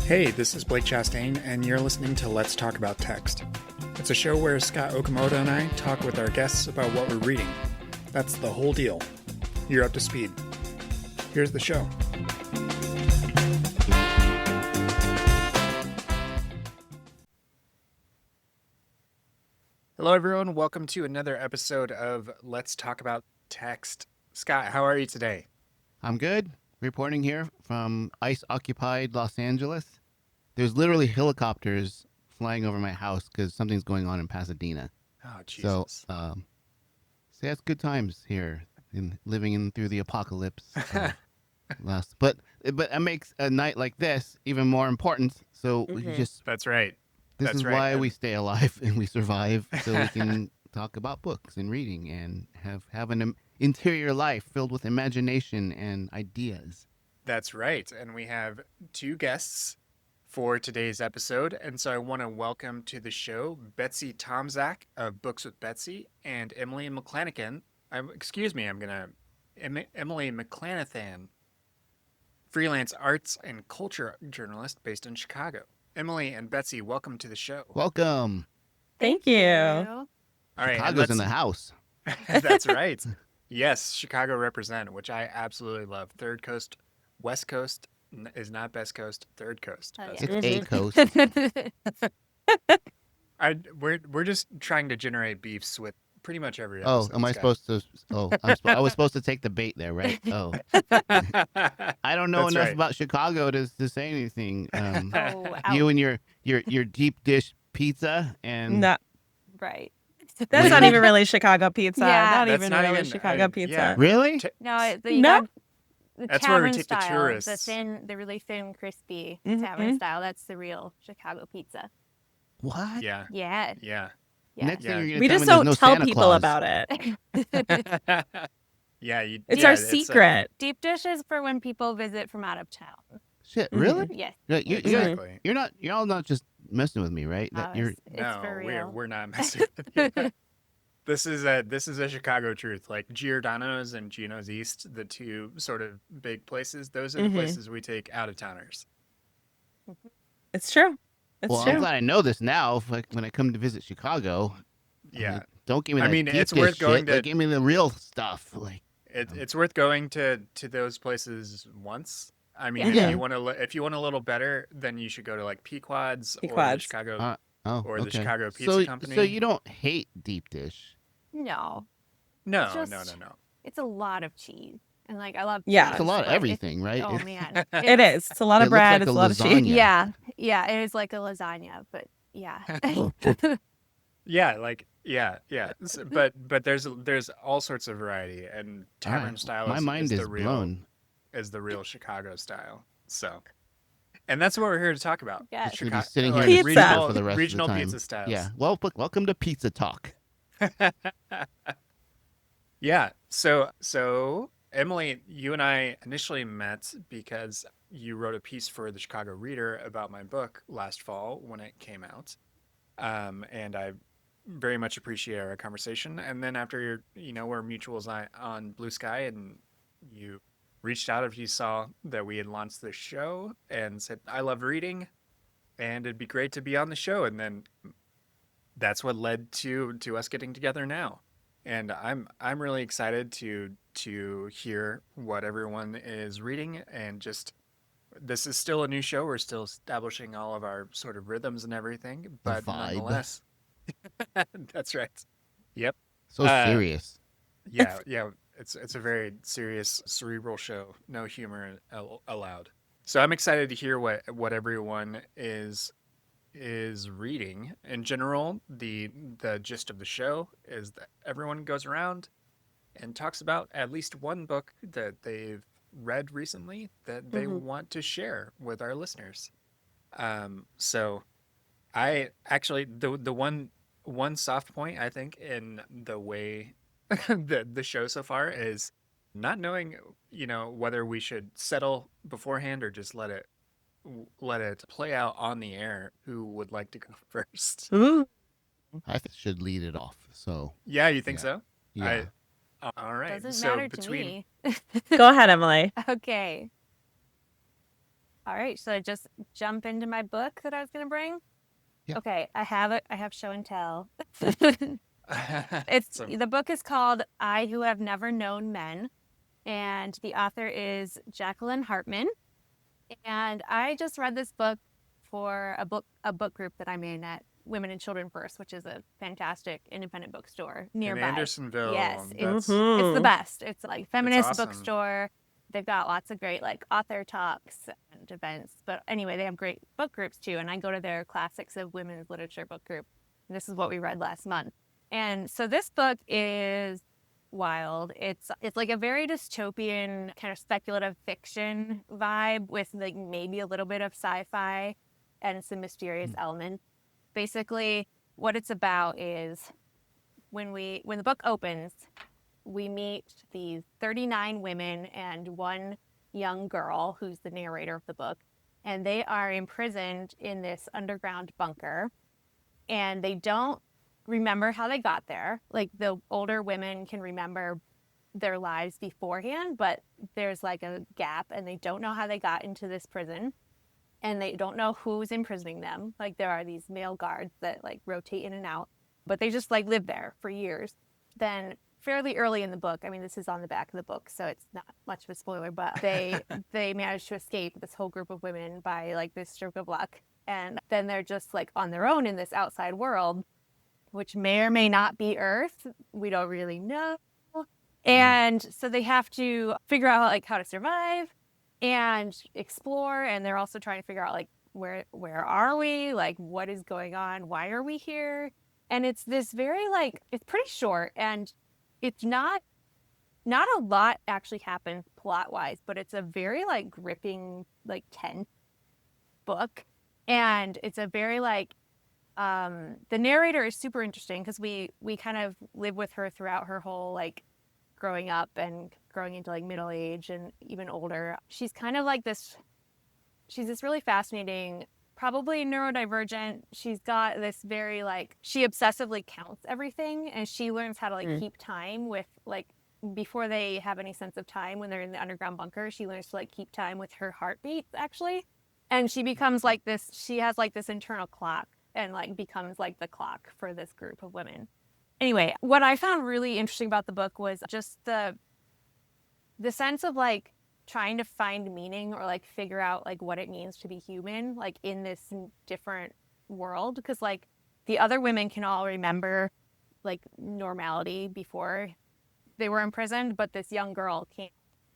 Hey, this is Blake Chastain, and you're listening to Let's Talk About Text. It's a show where Scott Okamoto and I talk with our guests about what we're reading. That's the whole deal. You're up to speed. Here's the show. Hello, everyone. Welcome to another episode of Let's Talk About Text. Scott, how are you today? I'm good. Reporting here from ICE-occupied Los Angeles. There's literally helicopters flying over my house because something's going on in Pasadena. Oh, Jesus. So that's good times here, living in through the apocalypse. But it makes a night like this even more important. So we just That's right. This That's is right. why we stay alive and we survive, so we can talk about books and reading and have an interior life filled with imagination and ideas. That's right. And we have two guests for today's episode. And so I want to welcome to the show Betsy Tomczak of Books with Betsy and Emily McClanathan. Emily McClanathan, freelance arts and culture journalist based in Chicago. Emily and Betsy, welcome to the show. Welcome. Thank you. All right, Chicago's in the house. That's right. Yes, Chicago represent, which I absolutely love. Third Coast, West Coast is not Best Coast. Third Coast. Oh, Best yeah. It's Coast. a coast. We're just trying to generate beefs with pretty much every Oh, episode. am I Scott. supposed to? Oh, I was supposed to take the bait there, right? Oh, I don't know That's enough right. about Chicago to say anything. Oh, You and your deep dish pizza and No, right. that's not even really Chicago pizza. Yeah. Not That's even not really even- Chicago I- pizza. yeah. Really? No, No. the That's where we tavern take the style, tourists. the really thin, crispy Mhm. tavern style. That's the real Chicago pizza. What? Yeah, Yeah. yeah, Yeah. Next Yeah. thing you're gonna We tell just me there's don't no tell Santa people Claus. about it. yeah. It's yeah, our secret. Deep dish is for when people visit from out of town. Shit, Mhm. really? Yes. Exactly. You're all not just messing with me, right? Oh, You're it's No, for real. we're not messing with you. This is a Chicago truth. Like Giordano's and Gino's East, the two sort of big places. Those are the Mhm. places we take out of towners. It's true. It's well, I'm true. glad I know this now. Like when I come to visit Chicago, Yeah, like, don't give me I that mean, deep it's dish worth going shit. to- Like, give me the real stuff. Like, it's worth going to those places once. I mean, Yeah. if you want a little better, then you should go to like Pequod's or the Pequod's. Chicago. oh, Or the okay. Chicago Pizza Company. So you don't hate deep dish? No, No, just- no. it's a lot of cheese, and like I love. Yeah. cheese, It's a lot of but everything, right? Oh man, It is. It's a lot It of looks bread. like It's a a lot of cheese. lasagna. yeah, it is like a lasagna, but yeah. Yeah. But there's all sorts of variety, and tavern Alright, style my mind is the real blown. is the real Chicago style. So, and that's what we're here to talk about. Yeah. Should be sitting here in Pizza. the studio for the rest regional of the time. pizza styles. Yeah. Well, welcome to Pizza Talk. Yeah. So Emily, you and I initially met because you wrote a piece for the Chicago Reader about my book last fall when it came out. And I very much appreciate our conversation. And then after we're mutuals on Blue Sky, and you reached out if you saw that we had launched this show and said, I love reading and it'd be great to be on the show. And then that's what led to us getting together now. And I'm really excited to hear what everyone is reading, and just this is still a new show. We're still establishing all of our sort of rhythms and everything, but vibe. nonetheless, that's right. Yep. So serious. Yeah. It's a very serious, cerebral show. No humor allowed. So I'm excited to hear what everyone is reading. In general, the gist of the show is that everyone goes around and talks about at least one book that they've read recently that they Mhm. want to share with our listeners. So I actually the one soft point I think in the way the show so far is not knowing, whether we should settle beforehand or just let it play out on the air. Who would like to go first? Ooh. I should lead it off. So Yeah, you think Yeah. so? yeah. All right. Doesn't So matter between to me. Go ahead, Emily. Okay. All right, so I just jump into my book that I was going to bring. Yeah. Okay, I have it. I have show and tell. So, The book is called I Who Have Never Known Men, and the author is Jacqueline Harpman. And I just read this book for a book group that I'm in at Women and Children First, which is a fantastic independent bookstore in nearby. Andersonville, Yes, that's it's the Mhm. best. It's like feminist awesome. bookstore. They've got lots of great like author talks and events. But anyway, they have great book groups too. And I go to their Classics of Women's Literature book group. And this is what we read last month. And so this book is wild. It's like a very dystopian kind of speculative fiction vibe with like maybe a little bit of sci-fi and some mysterious elements. Basically, what it's about is when the book opens, we meet these 39 women and one young girl who's the narrator of the book, and they are imprisoned in this underground bunker, and they don't remember how they got there. Like the older women can remember their lives beforehand, but there's like a gap, and they don't know how they got into this prison, and they don't know who's imprisoning them. Like there are these male guards that like rotate in and out, but they just like live there for years. Then fairly early in the book, I mean, this is on the back of the book, so it's not much of a spoiler, but they manage to escape, this whole group of women, by like this stroke of luck. And then they're just like on their own in this outside world, which may or may not be Earth. We don't really know. And so they have to figure out like how to survive and explore. And they're also trying to figure out like where are we? Like what is going on? Why are we here? And it's this very like, it's pretty short, and it's not a lot actually happens plot wise, but it's a very like gripping, like tense book. And it's a very like the narrator is super interesting because we kind of live with her throughout her whole like growing up and growing into like middle age and even older. She's kind of like she's this really fascinating, probably neurodivergent. She's got this very like, she obsessively counts everything, and she learns how to like keep time with like, before they have any sense of time when they're in the underground bunker, she learns to like keep time with her heartbeats actually. And she becomes like this, she has like this internal clock and like becomes like the clock for this group of women. Anyway, what I found really interesting about the book was just the sense of like trying to find meaning or like figure out like what it means to be human, like in this different world. Because like the other women can all remember like normality before they were imprisoned, but this young girl can't.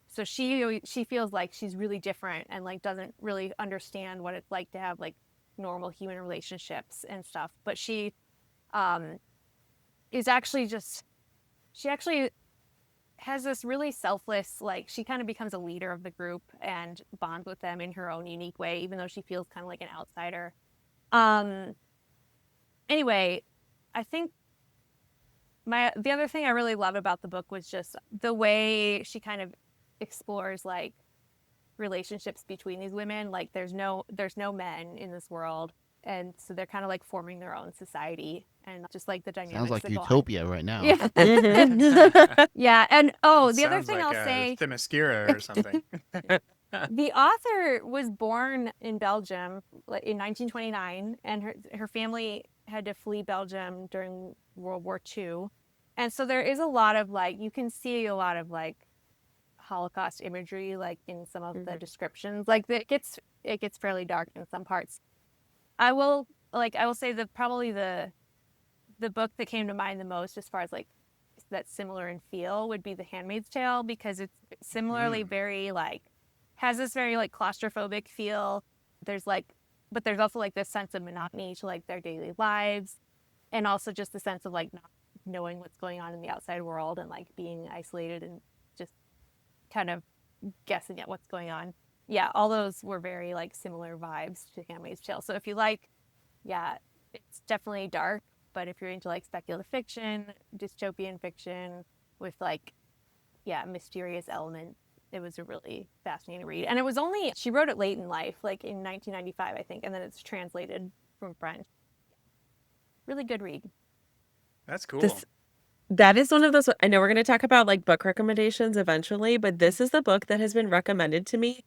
So she feels like she's really different and like doesn't really understand what it's like to have like normal human relationships and stuff. But she is actually she actually has this really selfless, like she kind of becomes a leader of the group and bonds with them in her own unique way, even though she feels kind of like an outsider. Anyway, I think the other thing I really love about the book was just the way she kind of explores like relationships between these women. Like there's no men in this world, and so they're kind of like forming their own society, and just like the dynamics Sounds like that go on. utopia right now. Yeah. Yeah. And It the other sounds thing like I'll say, Themyscira or something. the author was born in Belgium in 1929, and her family had to flee Belgium during World War II. And so there is a lot of like, you can see a lot of like Holocaust imagery like in some of the descriptions. Like it gets fairly dark in some parts. I will say that probably the book that came to mind the most as far as like that's similar in feel would be The Handmaid's Tale, because it's similarly very like has this very like claustrophobic feel. But there's also like this sense of monotony to like their daily lives, and also just the sense of like not knowing what's going on in the outside world and like being isolated and just kind of guessing at what's going on. Yeah, all those were very like similar vibes to Handmaid's Tale. So if you like, yeah, it's definitely dark, but if you're into like speculative fiction, dystopian fiction with like, yeah, mysterious elements, it was a really fascinating read. And she wrote it late in life, like in 1995, I think, and then it's translated from French. Really good read. That's cool. That is one of those, I know we're going to talk about like book recommendations eventually, but this is the book that has been recommended to me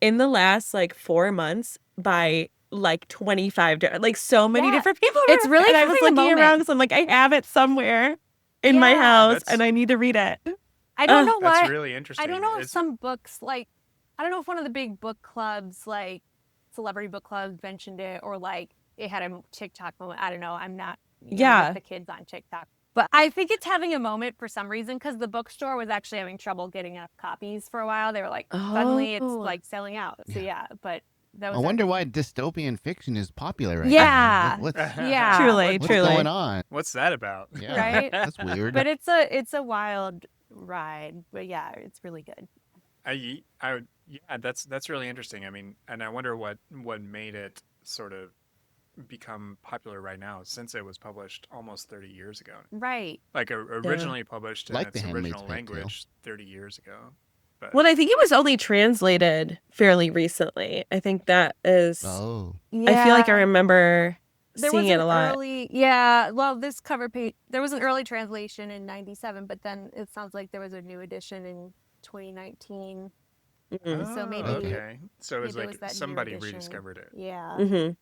in the last like 4 months by like 25 like so many Yeah. different people. It's really and I was having a looking moment. around because I'm like, I have it somewhere in my Yeah. house That's- and I need to read it. I don't know That's why. really interesting. I don't know if It's- some books, like, I don't know if one of the big book clubs, like celebrity book clubs, mentioned it, or like it had a TikTok moment. I don't know. I'm not Yeah. with the kids on TikTok. But I think it's having a moment for some reason because the bookstore was actually having trouble getting enough copies for a while. They were like, suddenly it's Oh. like selling out. So yeah, but that I was wonder why dystopian fiction is popular right Yeah. now. What's Yeah. Truly, what's truly. going on? What's that about? Yeah, Right? that's weird. But it's a wild ride. But yeah, it's really good. Yeah, that's really interesting. I mean, and I wonder what made it sort of become popular right now, since it was published almost 30 years ago. Right. Like originally published in Like its The Handmaid's original Tale, too. language 30 years ago. But Well, I think it was only translated fairly recently. I think that is. Oh, I feel like I remember There seeing was it an a lot. well, this cover page, there was an early translation in 97, but then it sounds like there was a new edition in 2019. Mhm. So maybe- okay. So it was maybe it like was that new somebody edition. rediscovered it. Yeah. Mhm.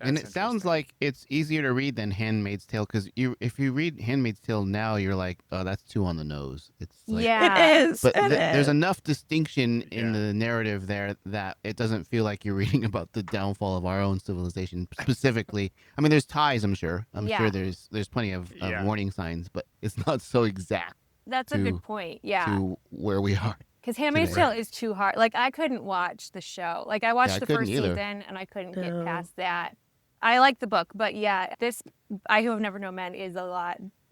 and That's it sounds interesting. like it's easier to read than Handmaid's Tale because if you read Handmaid's Tale now, you're like, oh, that's too on the nose. It's like, Yeah. It is. But it there's is. enough distinction in Yeah. the narrative there that it doesn't feel like you're reading about the downfall of our own civilization specifically. I mean, there's ties, I'm sure. I'm Yeah. sure there's plenty of Yeah. warning signs, but it's not so exact That's a to- good point. Yeah. to where we are. Because Handmaid's today. Tale is too hard. Like, I couldn't watch the show. Like, I watched I the couldn't first either. season and I couldn't get No. past that. I like the book, but yeah, this I Who Have Never Known Men is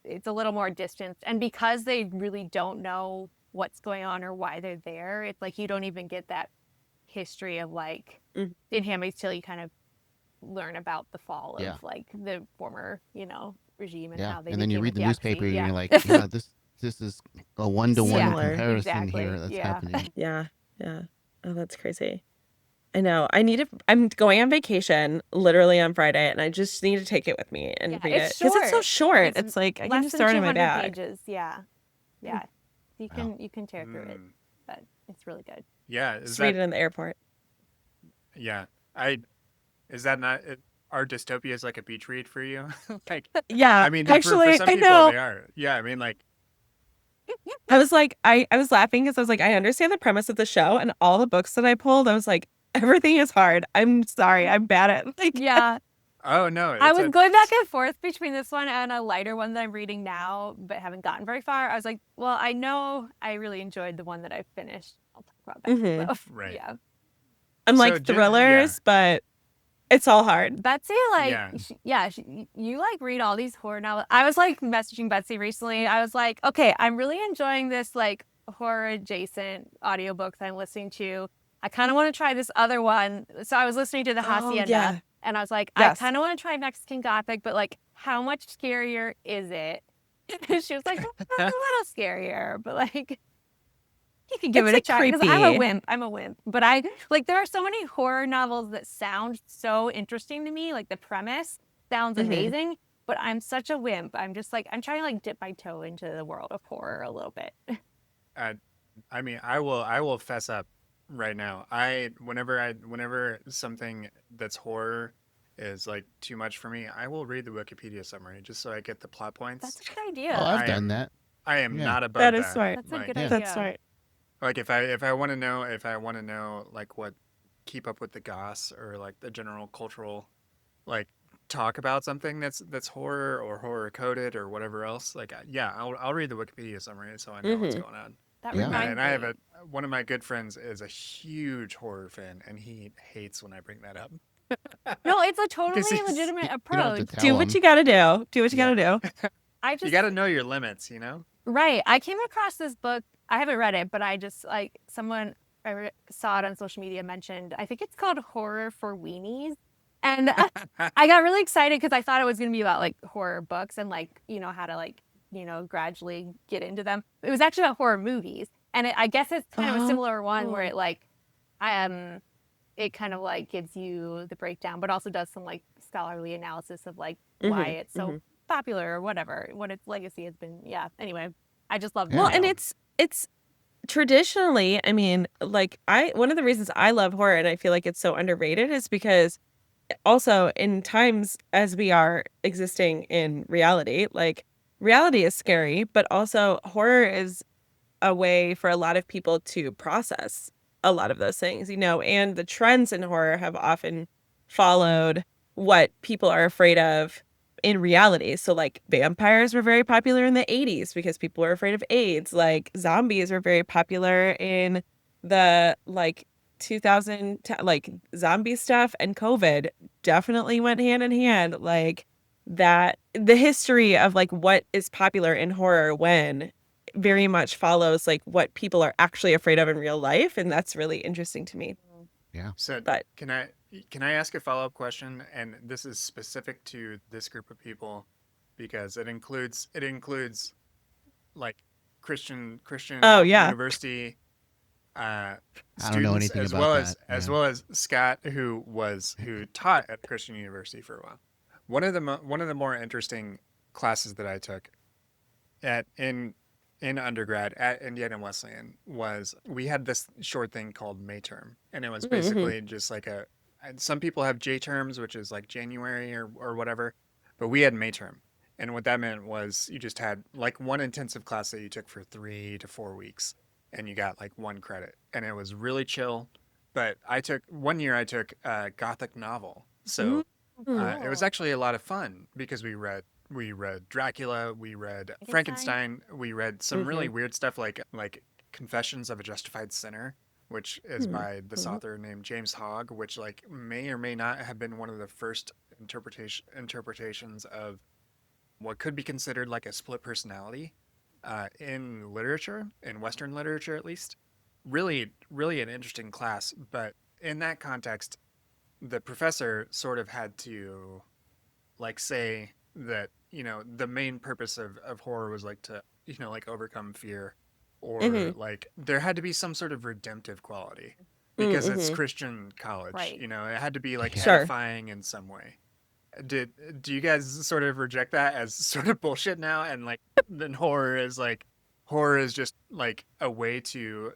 it's a little more distanced. And because they really don't know what's going on or why they're there, it's like you don't even get that history of like, Mhm. in Handmaid's Tale, you kind of learn about the fall Yeah. of like the former, regime and Yeah, how they and then you became a read the theocracy. newspaper and Yeah. you're like, yeah, this is a one-to-one Similar. comparison Exactly, here that's yeah. happening. Yeah. Yeah. Oh, that's crazy. I know. I'm going on vacation literally on Friday, and I just need to take it with me and Yeah, read it's it because it's so short. It's It's like I can less just than throw it in my 200 bag. pages. Yeah. Yeah. You Wow. can tear through it, Mm, but it's really good. yeah, is Just that read it in the airport. yeah. Is that not are dystopias like a beach read for you? Like Yeah. I mean, actually, for some I people know. they are. Yeah, I mean like I was like, I was laughing because I was like, I understand the premise of the show, and all the books that I pulled, I was like, everything is hard. I'm sorry, I'm bad at like. Yeah. oh no, I it's was a- going back and forth between this one and a lighter one that I'm reading now, but haven't gotten very far. I was like, well, I know I really enjoyed the one that I finished. I'll talk about that. Mhm. So, Right. Yeah. I'm So like Jen- thrillers, but it's all hard. Betsy, like, Yeah. you like read all these horror novels. I was like messaging Betsy recently. I was like, okay, I'm really enjoying this like horror adjacent audiobooks I'm listening to. I kind of want to try this other one. So I was listening to the Hacienda, yeah. and I was like, Yes. I kind of want to try Mexican Gothic, but like, how much scarier is it? She was like, a little scarier, but like, you can give It's, it a like, try. 'Cause I'm a creepy. wimp. I'm a wimp. But I like there are so many horror novels that sound so interesting to me. Like the premise sounds Mhm. amazing, but I'm such a wimp. I'm just like I'm trying to like dip my toe into the world of horror a little bit. I mean, I will fess up right now. Whenever something that's horror is like too much for me, I will read the Wikipedia summary just so I get the plot points. That's a good idea. Oh, I've I done am- that. I am Yeah. not above That is smart. That's a Like, good yeah. idea. That's smart. like if I want to know like what keep up with the goss or like the general cultural like talk about something that's horror or horror coded or whatever else, like yeah, I'll read the Wikipedia summary so I know what's Mhm. going on. That Yeah. reminds And I have me. one of my good friends is a huge horror fan, and he hates when I bring that up. No, it's a totally he's- legitimate You don't have to approach. tell Do what them. you gotta do. Do what you Yeah. gotta do. I You just got to know your limits, you know. Right. I came across this book. I haven't read it, but I just like someone saw it on social media mentioned. I think it's called Horror for Weenies. And I got really excited because I thought it was going to be about like horror books and like, how to like, gradually get into them. It was actually about horror movies. And I guess it's kind of a similar one where it like, it kind of like gives you the breakdown, but also does some like scholarly analysis of like why Mhm, it's so popular or whatever, what its legacy has been. Yeah. Anyway, I just love Yeah. Well, the and title. it's traditionally, I mean, like one of the reasons I love horror and I feel like it's so underrated is because also in times as we are existing in reality, like reality is scary, but also horror is a way for a lot of people to process a lot of those things, and the trends in horror have often followed what people are afraid of in reality. So like vampires were very popular in the 80s because people were afraid of AIDS. Like zombies were very popular in the like 2000 like zombie stuff, and COVID definitely went hand in hand. Like that the history of like what is popular in horror when very much follows like what people are actually afraid of in real life, and that's really interesting to me. Yeah. So But can I ask a follow-up question? And this is specific to this group of people because it includes like oh Christian yeah. university I don't know students anything as about well that. as Yeah. well as Scott who taught at Christian University for a while. One of the more interesting classes that I took at in undergrad at Indiana Wesleyan was we had this short thing called May term, and it was Mm-hmm. basically just like and some people have J terms, which is like January or whatever, but we had May term. And what that meant was you just had like one intensive class that you took for 3 to 4 weeks, and you got like one credit, and it was really chill. But I took a Gothic novel, so Mm-hmm. it was Cool. actually a lot of fun because we read Dracula, we read Frankenstein. Frankenstein, we read some Mm-hmm. really weird stuff like Confessions of a Justified Sinner, which is by this Mm-hmm. author named James Hogg, which like may or may not have been one of the first interpretations of what could be considered like a split personality in literature, in Western literature at least. Really, really an interesting class, but in that context, the professor sort of had to like say that the main purpose of horror was like to like overcome fear, or Mm-hmm. like there had to be some sort of redemptive quality because it's Mm-hmm. Christian college, Right. it had to be like Yeah. Sure. edifying in some way. Do you guys sort of reject that as sort of bullshit now, and like then horror is just like a way to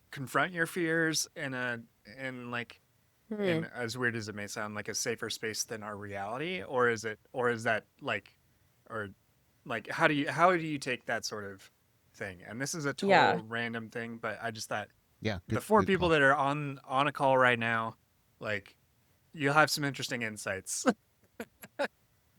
confront your fears in like Mm-hmm. in as weird as it may sound, like a safer space than our reality, or is that like, or like how do you take that sort of thing? And this is a Yeah. total random thing, but I just thought Yeah. the Good. four Good people call. that are on a call right now, like you'll have some interesting insights.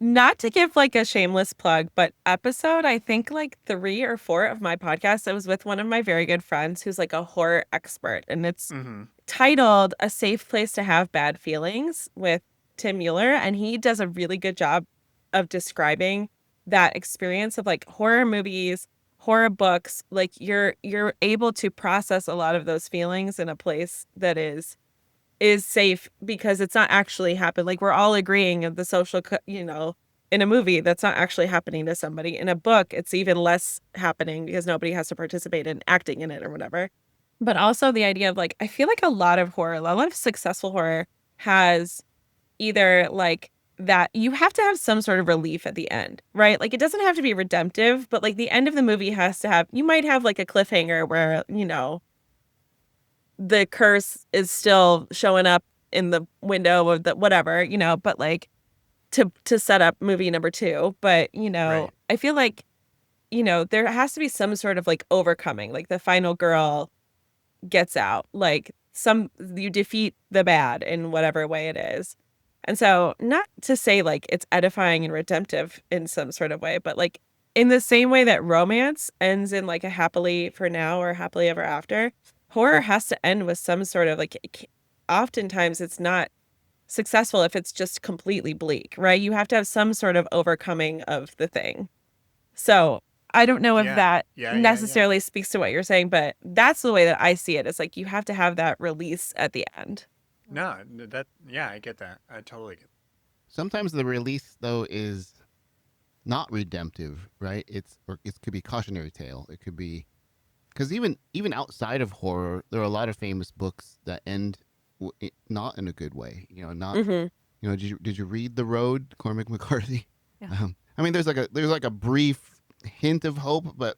Not to give like a shameless plug, but episode, I think like 3 or 4 of my podcast, I was with one of my very good friends who's like a horror expert, and it's Mm-hmm. titled A Safe Place to Have Bad Feelings with Tim Mueller. And he does a really good job of describing that experience of like horror movies, horror books. Like you're able to process a lot of those feelings in a place that is safe because it's not actually happened. Like we're all agreeing of the in a movie that's not actually happening to somebody. In a book, it's even less happening because nobody has to participate in acting in it or whatever. But also the idea of like, I feel like a lot of horror, a lot of successful horror has either like that you have to have some sort of relief at the end, right? Like it doesn't have to be redemptive, but like the end of the movie has to have, you might have like a cliffhanger where, the curse is still showing up in the window of the whatever, but like to set up movie number 2. But, Right. I feel like, there has to be some sort of like overcoming, like the final girl gets out, like you defeat the bad in whatever way it is. And so not to say like it's edifying and redemptive in some sort of way, but like in the same way that romance ends in like a happily for now or happily ever after, horror has to end with some sort of like oftentimes it's not successful if it's just completely bleak, right? You have to have some sort of overcoming of the thing. So I don't know if Yeah. that Yeah. Yeah. Yeah. necessarily speaks to what you're saying, but that's the way that I see it. It's like you have to have that release at the end. No, yeah, I get that. I totally get. Sometimes the release though is not redemptive, right? It could be cautionary tale. It could be because even outside of horror, there are a lot of famous books that end not in a good way. Not. Mm-hmm. Did you read The Road, Cormac McCarthy? Yeah. I mean, there's like a brief hint of hope, but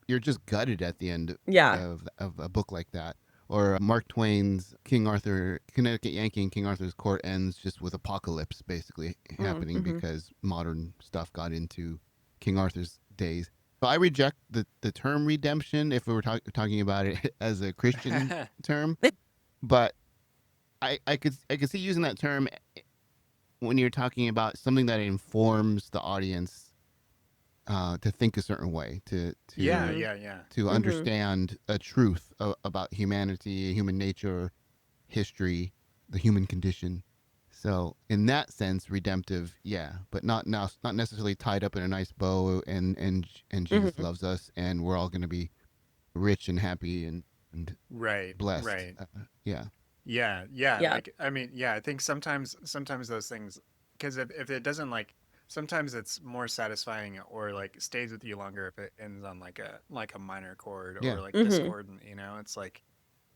you're just gutted at the end Yeah. of a book like that. Or Mark Twain's King Arthur, Connecticut Yankee and King Arthur's Court ends just with apocalypse basically happening Mm-hmm. because modern stuff got into King Arthur's days. So I reject the term redemption if we were talking about it as a Christian term, but I could see using that term when you're talking about something that informs the audience to think a certain way, Yeah, Mhm. yeah, yeah. to Mhm. understand a truth about humanity, human nature, history, the human condition. So in that sense, redemptive, yeah, but not necessarily tied up in a nice bow and Jesus Mhm. loves us and we're all going to be rich and happy and Right, blessed. right. Yeah, Yeah, yeah. Yeah. Like, I mean, yeah, I think sometimes those things, because if it doesn't like, sometimes it's more satisfying or like stays with you longer if it ends on like a minor chord yeah, or like Mhm. discordant, you know? It's like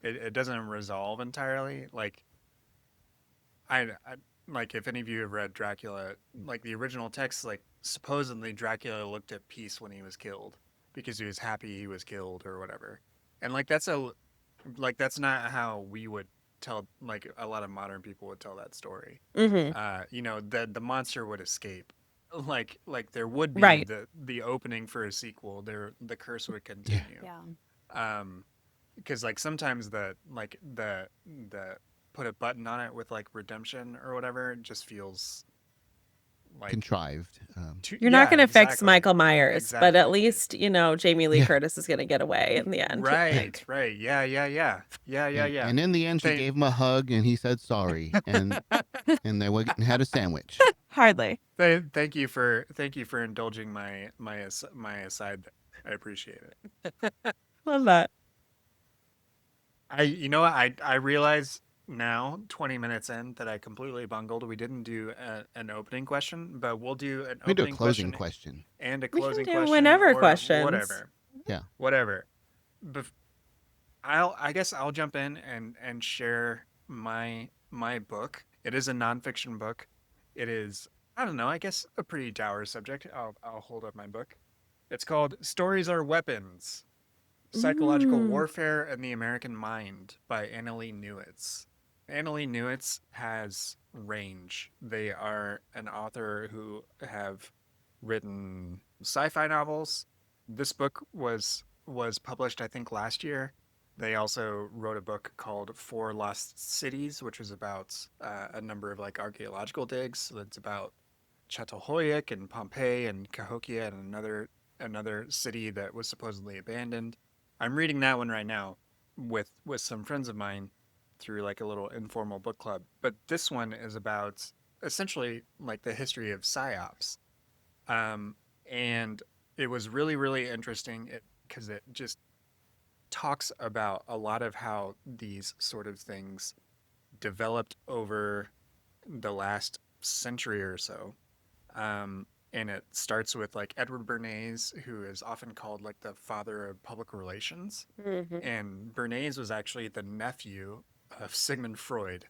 it doesn't resolve entirely. Like I like if any of you have read Dracula, like the original text, like supposedly Dracula looked at peace when he was killed because he was happy he was killed or whatever. And like that's not how we would tell, like a lot of modern people would tell that story. Mhm. You know, the monster would escape. Like there would be Right. the opening for a sequel. The curse would yeah. continue. Yeah. Um because like sometimes the put a button on it with like redemption or whatever, it just feels like Contrived. too, You're not yeah, going to fix exactly. Michael Myers, but at Exactly. least, Jamie Lee Yeah, Curtis is going to get away in the end. Right, Like, right. Yeah, yeah, yeah. Yeah, yeah, yeah. and in the end, she Thank gave him a hug and he said sorry and they went and had a sandwich. hardly. thank you for indulging my aside. I appreciate it. Love that. You know what? I realize now, 20 minutes in, that I completely bungled. We didn't do an opening question, but we'll do an We do a opening closing question question. and a We can closing do question whenever or questions. whatever. Yeah. Whatever. Bef- I guess I'll jump in and share my book. It is a nonfiction book. It is, I don't know, I guess a pretty dour subject. I'll hold up my book. It's called Stories Are Weapons: Psychological Mm. Warfare and the American Mind by Annalee Newitz. Annalee Newitz has range. They are an author who have written sci-fi novels. This book was published, I think, last year. They also wrote a book called Four Lost Cities, which was about a number of like archaeological digs. So it's about Çatalhöyük and Pompeii and Cahokia and another city that was supposedly abandoned. I'm reading that one right now with some friends of mine through like a little informal book club. But this one is about essentially like the history of psyops, and it was really interesting because it just talks about a lot of how these sort of things developed over the last century or so. And it starts with like Edward Bernays, who is often called like the father of public relations. Hmm. And Bernays was actually the nephew of Sigmund Freud.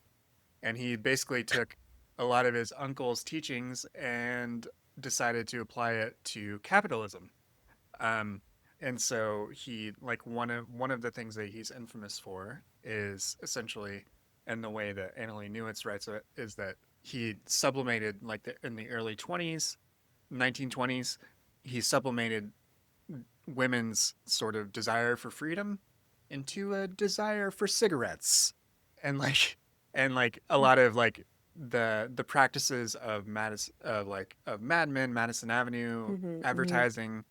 And he basically took a lot of his uncle's teachings and decided to apply it to capitalism. Um, and so he like one of the things that he's infamous for is essentially, and the way that Annalee Newitz writes it is that he sublimated like in the early 20s, 1920s, he sublimated women's sort of desire for freedom into a desire for cigarettes, and like a lot of like the practices of Mad Men, Madison Avenue, Hmm. Hmm. advertising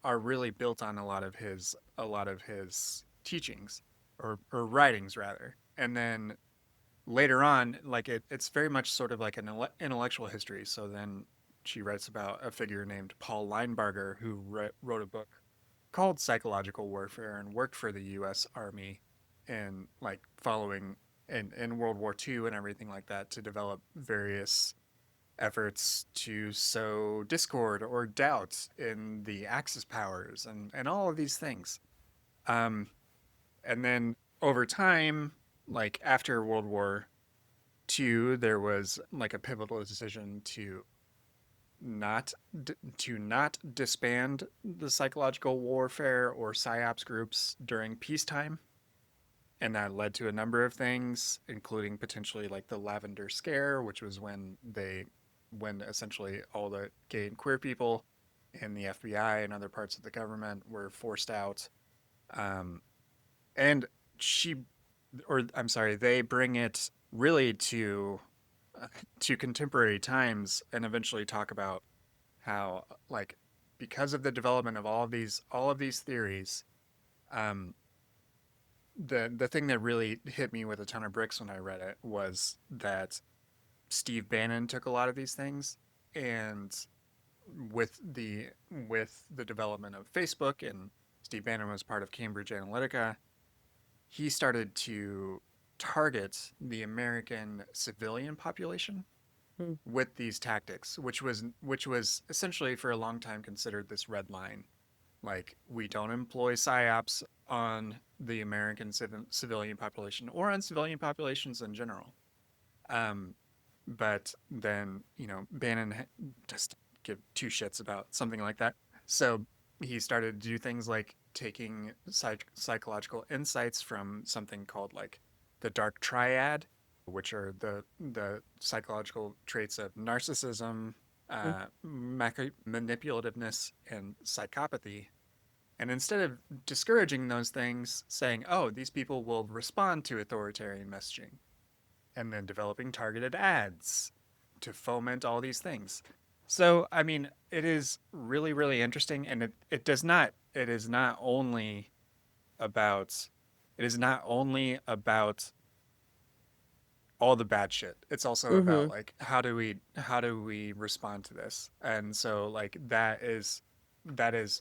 are really built on a lot of his teachings or writings rather. And then later on, like it's very much sort of like an intellectual history. So then she writes about a figure named Paul Linebarger who wrote a book called Psychological Warfare and worked for the U.S. Army and like following in World War II and everything like that to develop various efforts to sow discord or doubt in the Axis powers and all of these things. Um, and then over time, like after World War II, there was like a pivotal decision to not disband the psychological warfare or psyops groups during peacetime, and that led to a number of things, including potentially like the Lavender Scare, which was when essentially all the gay and queer people in the FBI and other parts of the government were forced out. Um, and she, or I'm sorry, they bring it really to contemporary times and eventually talk about how, like, because of the development of all of these theories, um, the thing that really hit me with a ton of bricks when I read it was that Steve Bannon took a lot of these things, and with the development of Facebook, and Steve Bannon was part of Cambridge Analytica, he started to target the American civilian population Hmm. with these tactics, which was essentially for a long time considered this red line. Like, we don't employ psyops on the American civilian population or on civilian populations in general. Um, but then, Bannon just give two shits about something like that. So he started to do things like taking psychological insights from something called like the dark triad, which are the psychological traits of narcissism, manipulativeness, and psychopathy. And instead of discouraging those things, saying, oh, these people will respond to authoritarian messaging, and then developing targeted ads to foment all these things. So, I mean, it is really, really interesting, and it is not only about, all the bad shit. It's also about Mm-hmm. like how do we respond to this? And so like that is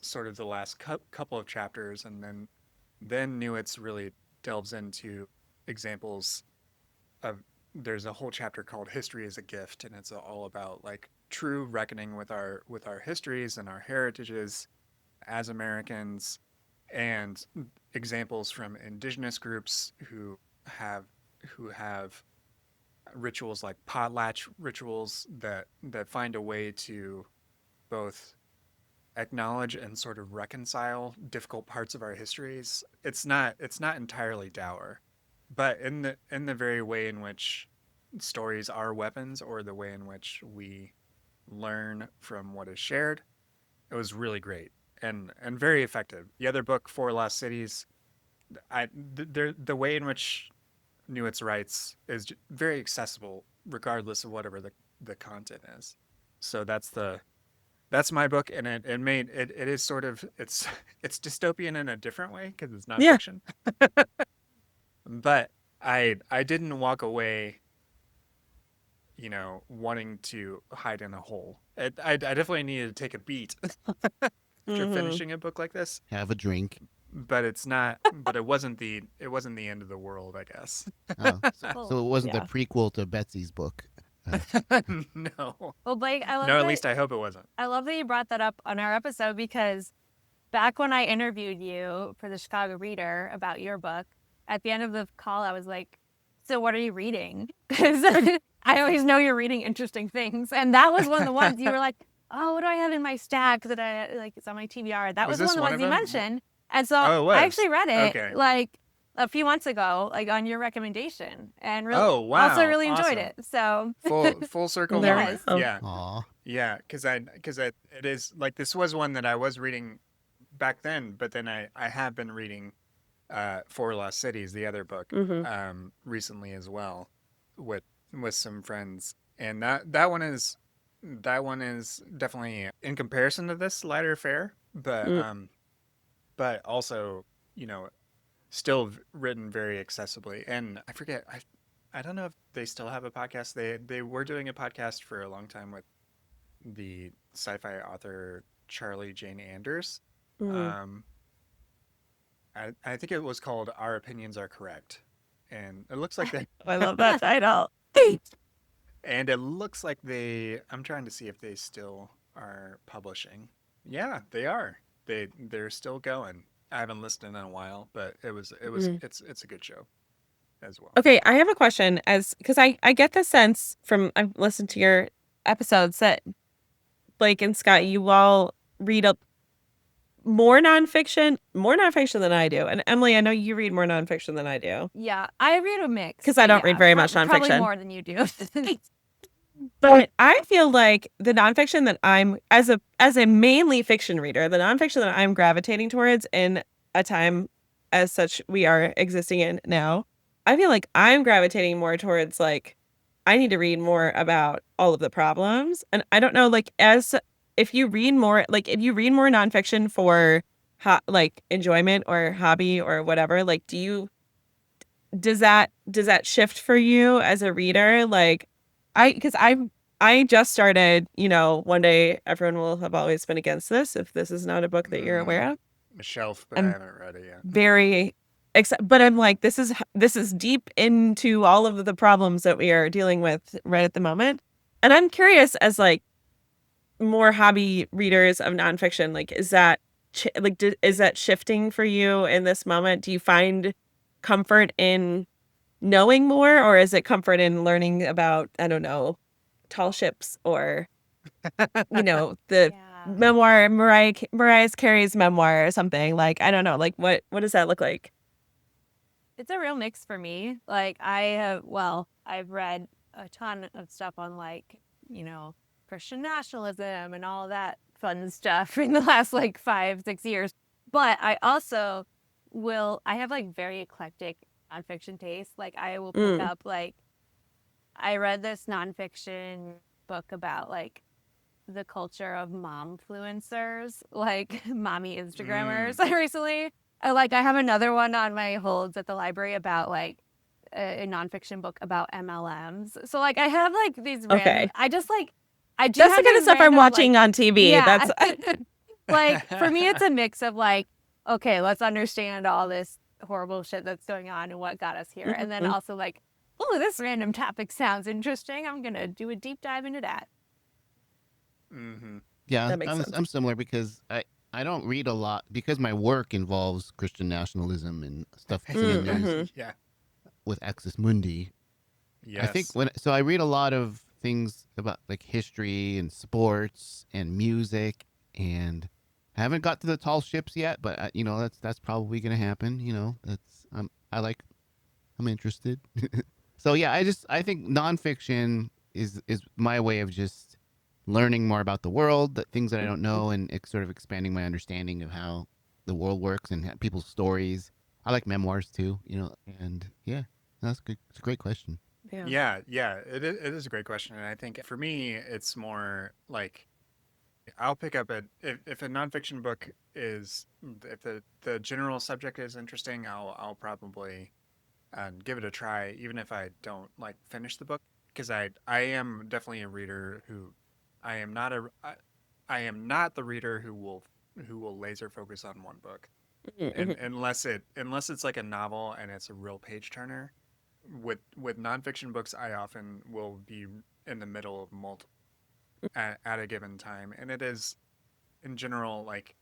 sort of the last couple of chapters, and then Newitz really delves into examples of there's a whole chapter called History as a Gift, and it's all about like true reckoning with our histories and our heritages as Americans, and examples from indigenous groups have who have rituals like potlatch rituals that find a way to both acknowledge and sort of reconcile difficult parts of our histories. It's not entirely dour, but in the very way in which stories are weapons, or the way in which we learn from what is shared, it was really great and very effective. The other book, Four Lost Cities, the way in which Newitz writes is very accessible, regardless of whatever the content is. So that's my book, and it is sort of it's dystopian in a different way because it's Yeah. nonfiction. But I didn't walk away, wanting to hide in a hole. I definitely needed to take a beat after Mm-hmm. finishing a book like this, Have a drink. but it wasn't the end of the world, I guess. Oh, Cool. so it wasn't Yeah. the prequel to Betsy's book. No. Well, Blake, I love No, at that. least I hope it wasn't. I love that you brought that up on our episode, because back when I interviewed you for the Chicago Reader about your book, at the end of the call, I was like, so what are you reading? Because I always know you're reading interesting things. And that was one of the ones you were like, oh, what do I have in my stack that I like? It's on my TBR. That Was was this one of the one ones of you them? mentioned. And so Oh, it I was. actually read it Okay. like a few months ago, like on your recommendation, and really, Oh, wow. also really enjoyed Awesome. it. So Full circle There we moment. go. Yeah. Aw. Yeah, because it is like, this was one that I was reading back then, but then I have been reading Four Lost Cities, the other book, Mm-hmm. recently as well, with some friends, and that one is definitely, in comparison to this, lighter fare, but also, you know still written very accessibly. And I forget, I don't know if they still have a podcast. They were doing a podcast for a long time with the sci-fi author Charlie Jane Anders. Mm-hmm. Um, I think it was called Our Opinions Are Correct, and it looks like they I love that title. and it looks like they. I'm trying to see if they still are publishing. Yeah, they are. They're still going. I haven't listened in a while, but Mhm. it's a good show as well. Okay, I have a question, because I get the sense from I've listened to your episodes that Blake and Scott, you all read more nonfiction than I do. And Emily, I know you read more nonfiction than I do. Yeah, I read a mix. Because I but don't read yeah, very much Probably nonfiction. more than you do. But I feel like the nonfiction that I'm as a mainly fiction reader, the nonfiction that I'm gravitating towards in a time as such we are existing in now, I feel like I'm gravitating more towards like I need to read more about all of the problems. And I don't know, like if you read more nonfiction for like enjoyment or hobby or whatever, like does that shift for you as a reader? Like I just started, one day everyone will have always been against this if this is not a book that you're aware of. A shelf, but I I'm haven't read it yet. very but I'm like this is deep into all of the problems that we are dealing with right at the moment. And I'm curious as like more hobby readers of nonfiction, like is that is that shifting for you in this moment? Do you find comfort in knowing more, or is it comfort in learning about, I don't know, tall ships or the Yeah. memoir, Mariah Carey's memoir or something? Like, I don't know, like what does that look like? It's a real mix for me. Like I've read a ton of stuff on like, Christian nationalism and all that fun stuff in the last like 5-6 years. But I also I have like very eclectic nonfiction taste. Like I will pick up like I read this nonfiction book about like the culture of momfluencers, like mommy Instagrammers recently. I have another one on my holds at the library about like a nonfiction book about MLMs. So like I have like these random. Okay. I do That's the have kind of these stuff I'm random, watching like, on TV. Yeah. That's Like for me, it's a mix of like, okay, let's understand all this horrible shit that's going on and what got us here, and then also like, oh, this random topic sounds interesting. I'm gonna do a deep dive into that. Mm-hmm. Yeah, That makes sense. I'm similar because I don't read a lot because my work involves Christian nationalism and stuff you see in the news Yeah. with Axis Mundi. Yes. I think I read a lot of things about like history and sports and music, and I haven't got to the tall ships yet, but that's probably gonna happen. That's I'm interested. So yeah, I think nonfiction is my way of just learning more about the world, the things that I don't know, and it's sort of expanding my understanding of how the world works and people's stories. I like memoirs too, and yeah, that's good. It's a great question. Yeah. It is a great question, and I think for me, it's more like I'll pick up if a nonfiction book is if the general subject is interesting, I'll probably give it a try, even if I don't like finish the book, because I am definitely a reader who I am not I am not the reader who will laser focus on one book, and unless it's like a novel and it's a real page turner. With nonfiction books, I often will be in the middle of multiple at a given time, and it is in general like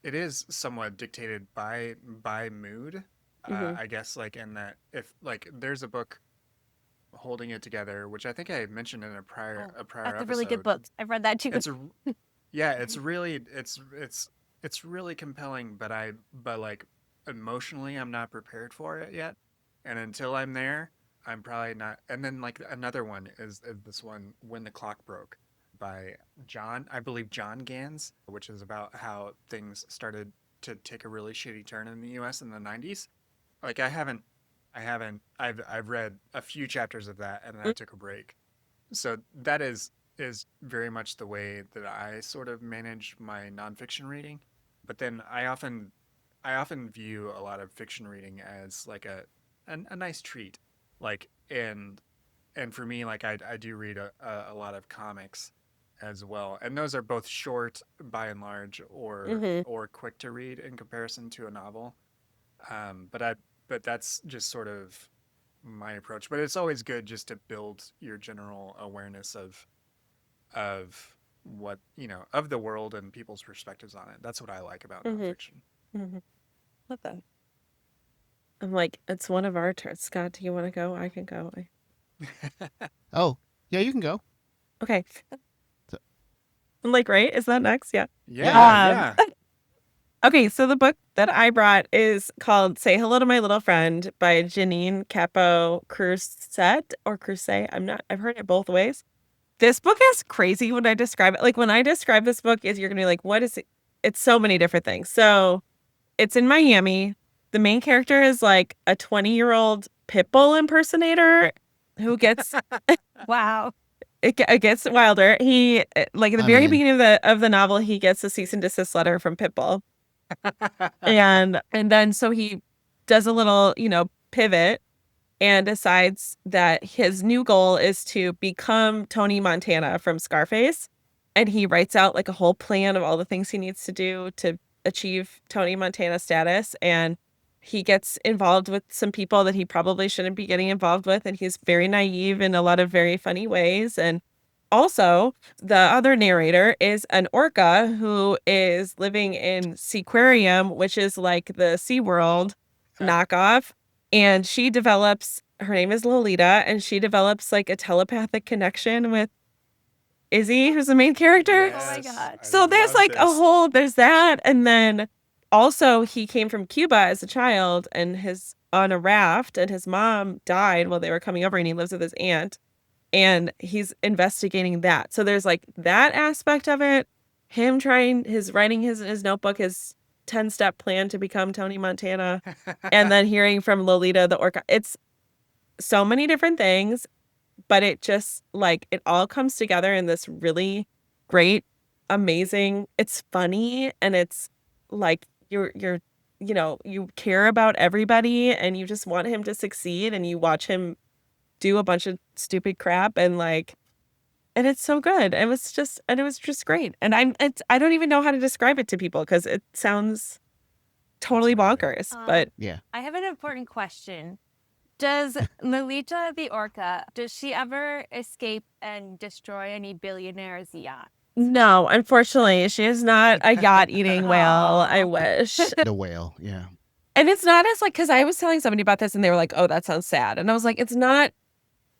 it is somewhat dictated by mood. I guess like in that if like there's a book holding it together, which I think I mentioned in a prior That's episode. a really good book. I've read that too. It's really it's really compelling, but like emotionally I'm not prepared for it yet, and until I'm there, I'm probably not. And then like another one is this one, When the Clock Broke, by I believe John Gans, which is about how things started to take a really shitty turn in the U.S. in the '90s. Like I've read a few chapters of that and then I took a break. So that is very much the way that I sort of manage my nonfiction reading. But then I often view a lot of fiction reading as like a nice treat. Like and for me, like I do read a lot of comics as well, and those are both short by and large, or quick to read in comparison to a novel. But that's just sort of my approach. But it's always good just to build your general awareness of what of the world and people's perspectives on it. That's what I like about nonfiction. Love that. I'm like, it's one of our turns. Scott, do you want to go? I can go. Oh, yeah, you can go. Okay. Like, right? Is that next? Yeah. Yeah. Okay, so the book that I brought is called Say Hello to My Little Friend by Jennine, Capó, Crucet or Crucet. I've heard it both ways. This book is crazy when I describe it. Like when I describe this book, you're gonna be like, what is it? It's so many different things. So it's in Miami. The main character is like a 20-year-old pit bull impersonator who gets Wow. it gets wilder. He like at the I'm very in. beginning of the novel, he gets a cease and desist letter from Pitbull. And then so he does a little, pivot and decides that his new goal is to become Tony Montana from Scarface. And he writes out like a whole plan of all the things he needs to do to achieve Tony Montana status. And he gets involved with some people that he probably shouldn't be getting involved with. And he's very naive in a lot of very funny ways. And also, the other narrator is an orca who is living in Seaquarium, which is like the SeaWorld knockoff. And her name is Lolita, and she develops like a telepathic connection with Izzy, who's the main character. Oh my God. So there's like there's that. And then also he came from Cuba as a child and on a raft, and his mom died while they were coming over, and he lives with his aunt. And he's investigating that. So there's like that aspect of it. Him writing his notebook, his 10-step plan to become Tony Montana, and then hearing from Lolita the orca. It's so many different things, but it just like it all comes together in this really great, amazing. It's funny, and it's like you care about everybody, and you just want him to succeed, and you watch him do a bunch of stupid crap, and it's so good. It was just great. And I don't even know how to describe it to people because it sounds totally bonkers. But Yeah. I have an important question. Does Lolita the orca, does she ever escape and destroy any billionaire's yacht? no, unfortunately, she is not a yacht eating whale. I wish. The whale. Yeah. And it's not as like, because I was telling somebody about this and they were like, oh, that sounds sad. And I was like, it's not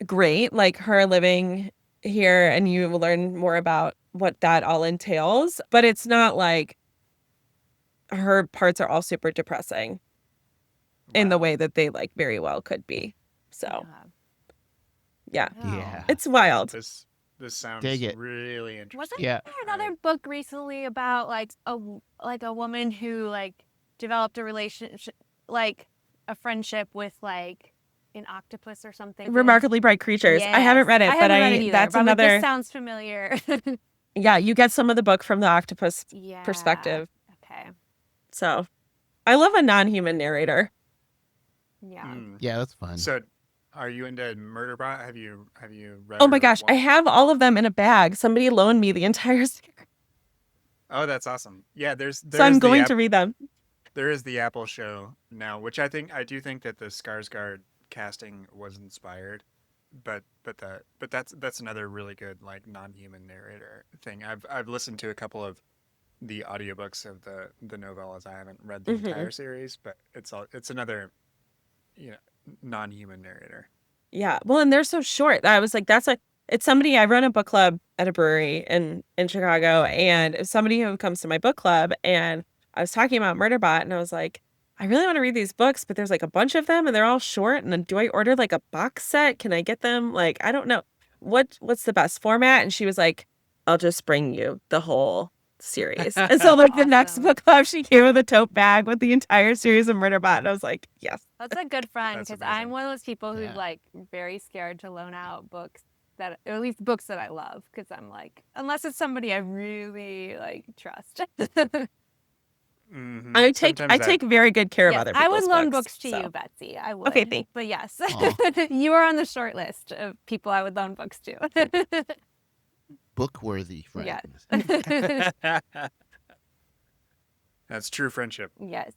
great, like her living here, and you will learn more about what that all entails. But it's not like her parts are all super depressing in the way that they like very well could be. So yeah, Yeah. it's wild. This sounds Dig it. really interesting. Wasn't Yeah. there another book recently about like a woman who like developed a relationship, like a friendship with like an octopus or something? Remarkably Bright Creatures. I haven't read it, I but haven't read it either, that's but I'm like, another. this sounds familiar. Yeah, you get some of the book from the octopus Yeah. perspective. Okay. So I love a non-human narrator. Yeah. Yeah, that's fun. So, are you into Murderbot? Have you read? Oh my or gosh, I watched- have all of them in a bag. Somebody loaned me the entire series, Oh, that's awesome. Yeah, there's so I'm the going to read them. There is the Apple show now, which I do think that the Skarsgård casting was inspired, but that's another really good like non-human narrator thing. I've listened to a couple of the audiobooks of the novellas. I haven't read the entire series, but it's another non-human narrator. Yeah. Well, and they're so short. I was like, it's somebody, I run a book club at a brewery in Chicago, and it's somebody who comes to my book club, and I was talking about Murderbot, and I was like, I really want to read these books, but there's like a bunch of them and they're all short. And then do I order like a box set? Can I get them? Like, I don't know. What's the best format? And she was like, I'll just bring you the whole series. And so like the next Awesome. book club, she came with a tote bag with the entire series of Murderbot. And I was like, yes. That's a good friend That's because amazing. I'm one of those people who's Yeah. like very scared to loan out books or at least books that I love, because I'm like, unless it's somebody I really like trust. Mhm. I Sometimes take very good care of Yes, other I people's would loan books, books to so. you, Betsy. I would. Okay, thanks. But yes, Aw. you are on the short list of people I would loan books to. Book-worthy Yeah. friends. That's true friendship. Yes.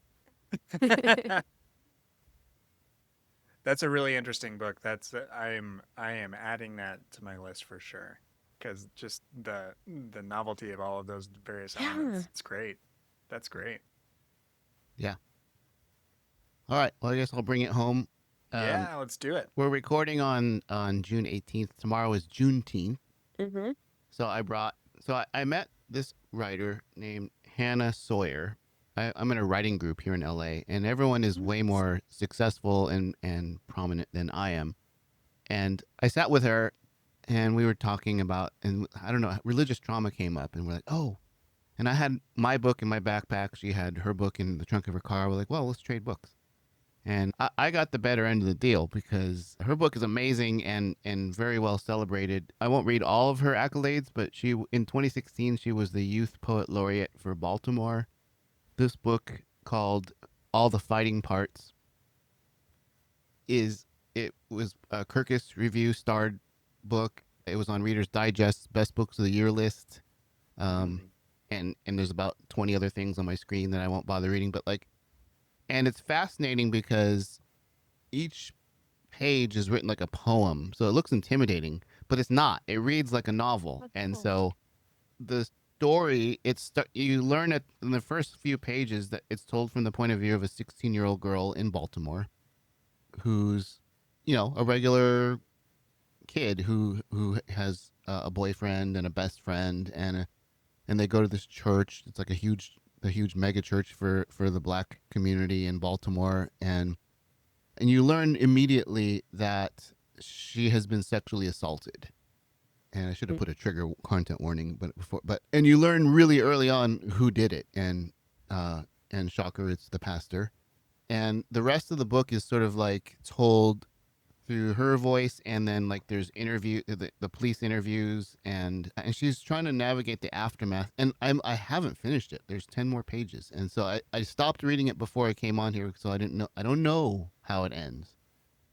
That's a really interesting book. I am adding that to my list for sure, because just the novelty of all of those various elements. It's great. That's great. All right. Well, I guess I'll bring it home. Yeah, let's do it. We're recording on June 18th. Tomorrow is Juneteenth. Mm-hmm. So I met this writer named Hannah Sawyerr. I'm in a writing group here in LA, and everyone is way more successful and prominent than I am. And I sat with her, and we were talking about, and I don't know, religious trauma came up, and we're like, oh. And I had my book in my backpack. She had her book in the trunk of her car. We're like, well, let's trade books. And I got the better end of the deal because her book is amazing and very well celebrated. I won't read all of her accolades, but she in 2016 she was the Youth Poet Laureate for Baltimore. This book called All the Fighting Parts it was a Kirkus Review starred book. It was on Reader's Digest's Best Books of the Year list. Um, and there's about 20 other things on my screen that I won't bother reading, but like, and it's fascinating because each page is written like a poem, so it looks intimidating, but it's not. It reads like a novel. That's And cool. so the story, you learn it in the first few pages that it's told from the point of view of a 16-year-old girl in Baltimore who's, a regular kid who has a boyfriend and a best friend, and they go to this church. It's like a huge mega church for the black community in Baltimore, and you learn immediately that she has been sexually assaulted. And I should have put a trigger content warning, and you learn really early on who did it, and shocker, it's the pastor. And the rest of the book is sort of like told through her voice, and then like there's the police interviews, and she's trying to navigate the aftermath. And I haven't finished it. There's 10 more pages, and so I stopped reading it before I came on here, so I don't know how it ends,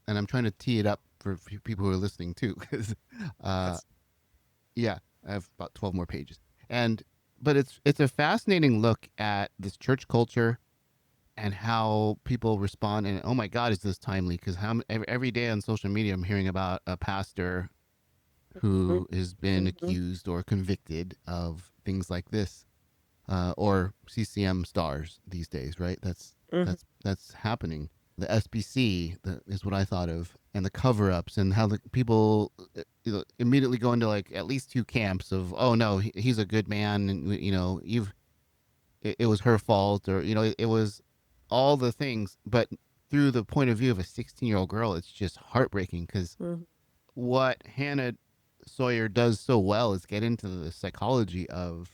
and I'm trying to tee it up for people who are listening too, because yeah, I have about 12 more pages, but it's a fascinating look at this church culture and how people respond. And oh my God, is this timely? Because every day on social media, I'm hearing about a pastor who has been accused or convicted of things like this, or CCM stars these days, right? That's happening. The SBC is what I thought of, and the cover-ups, and how the people immediately go into like at least two camps of, oh no, he's a good man, and it was her fault, or it was all the things, but through the point of view of a 16-year-old girl, it's just heartbreaking because what Hannah Sawyerr does so well is get into the psychology of,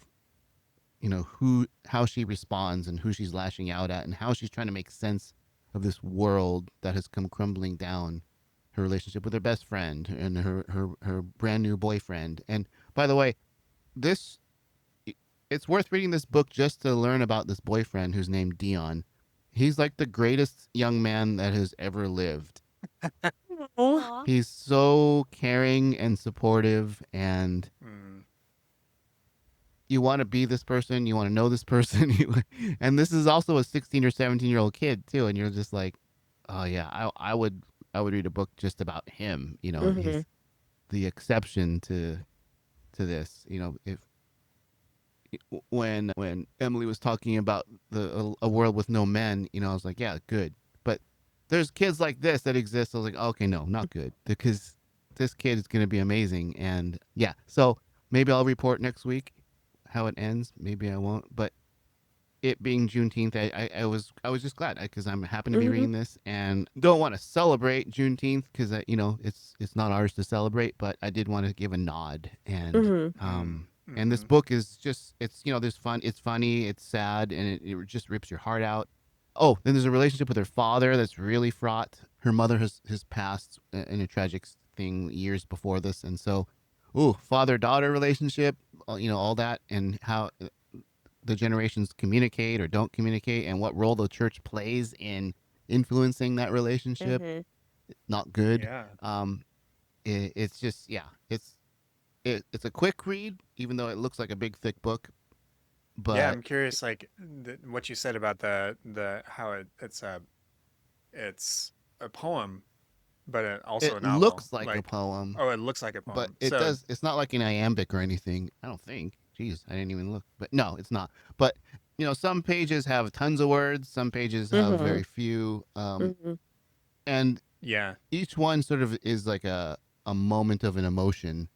how she responds and who she's lashing out at and how she's trying to make sense of this world that has come crumbling down. Her relationship with her best friend and her brand new boyfriend. And by the way, it's worth reading this book just to learn about this boyfriend who's named Dion. He's like the greatest young man that has ever lived. Oh, He's so caring and supportive, and you want to be this person, you want to know this person, and this is also a 16 or 17-year-old kid too, and you're just like, oh yeah, I would read a book just about him. He's the exception to this. If when Emily was talking about a world with no men, I was like, yeah, good. But there's kids like this that exist. I was like, okay, no, not good, because this kid is going to be amazing. And yeah, so maybe I'll report next week how it ends. Maybe I won't. But it being Juneteenth, I was just glad because I'm happy to be reading this, and don't want to celebrate Juneteenth because it's not ours to celebrate. But I did want to give a nod, and and this book is just, there's fun. It's funny. It's sad, and it just rips your heart out. Oh, then there's a relationship with her father that's really fraught. Her mother has passed in a tragic thing years before this, and so, father-daughter relationship, all that, and how the generations communicate or don't communicate, and what role the church plays in influencing that relationship. Not good. Yeah. It's just, it's a quick read, even though it looks like a big thick book. But Yeah, I'm curious, like what you said about the how it's a poem, but also a it novel. looks like a poem, Oh, it looks like a but poem. it So does. It's not like an iambic or anything. I don't think. Jeez, I didn't even look. But no, it's not. But some pages have tons of words. Some pages have very few. And yeah, each one sort of is like a moment of an emotion.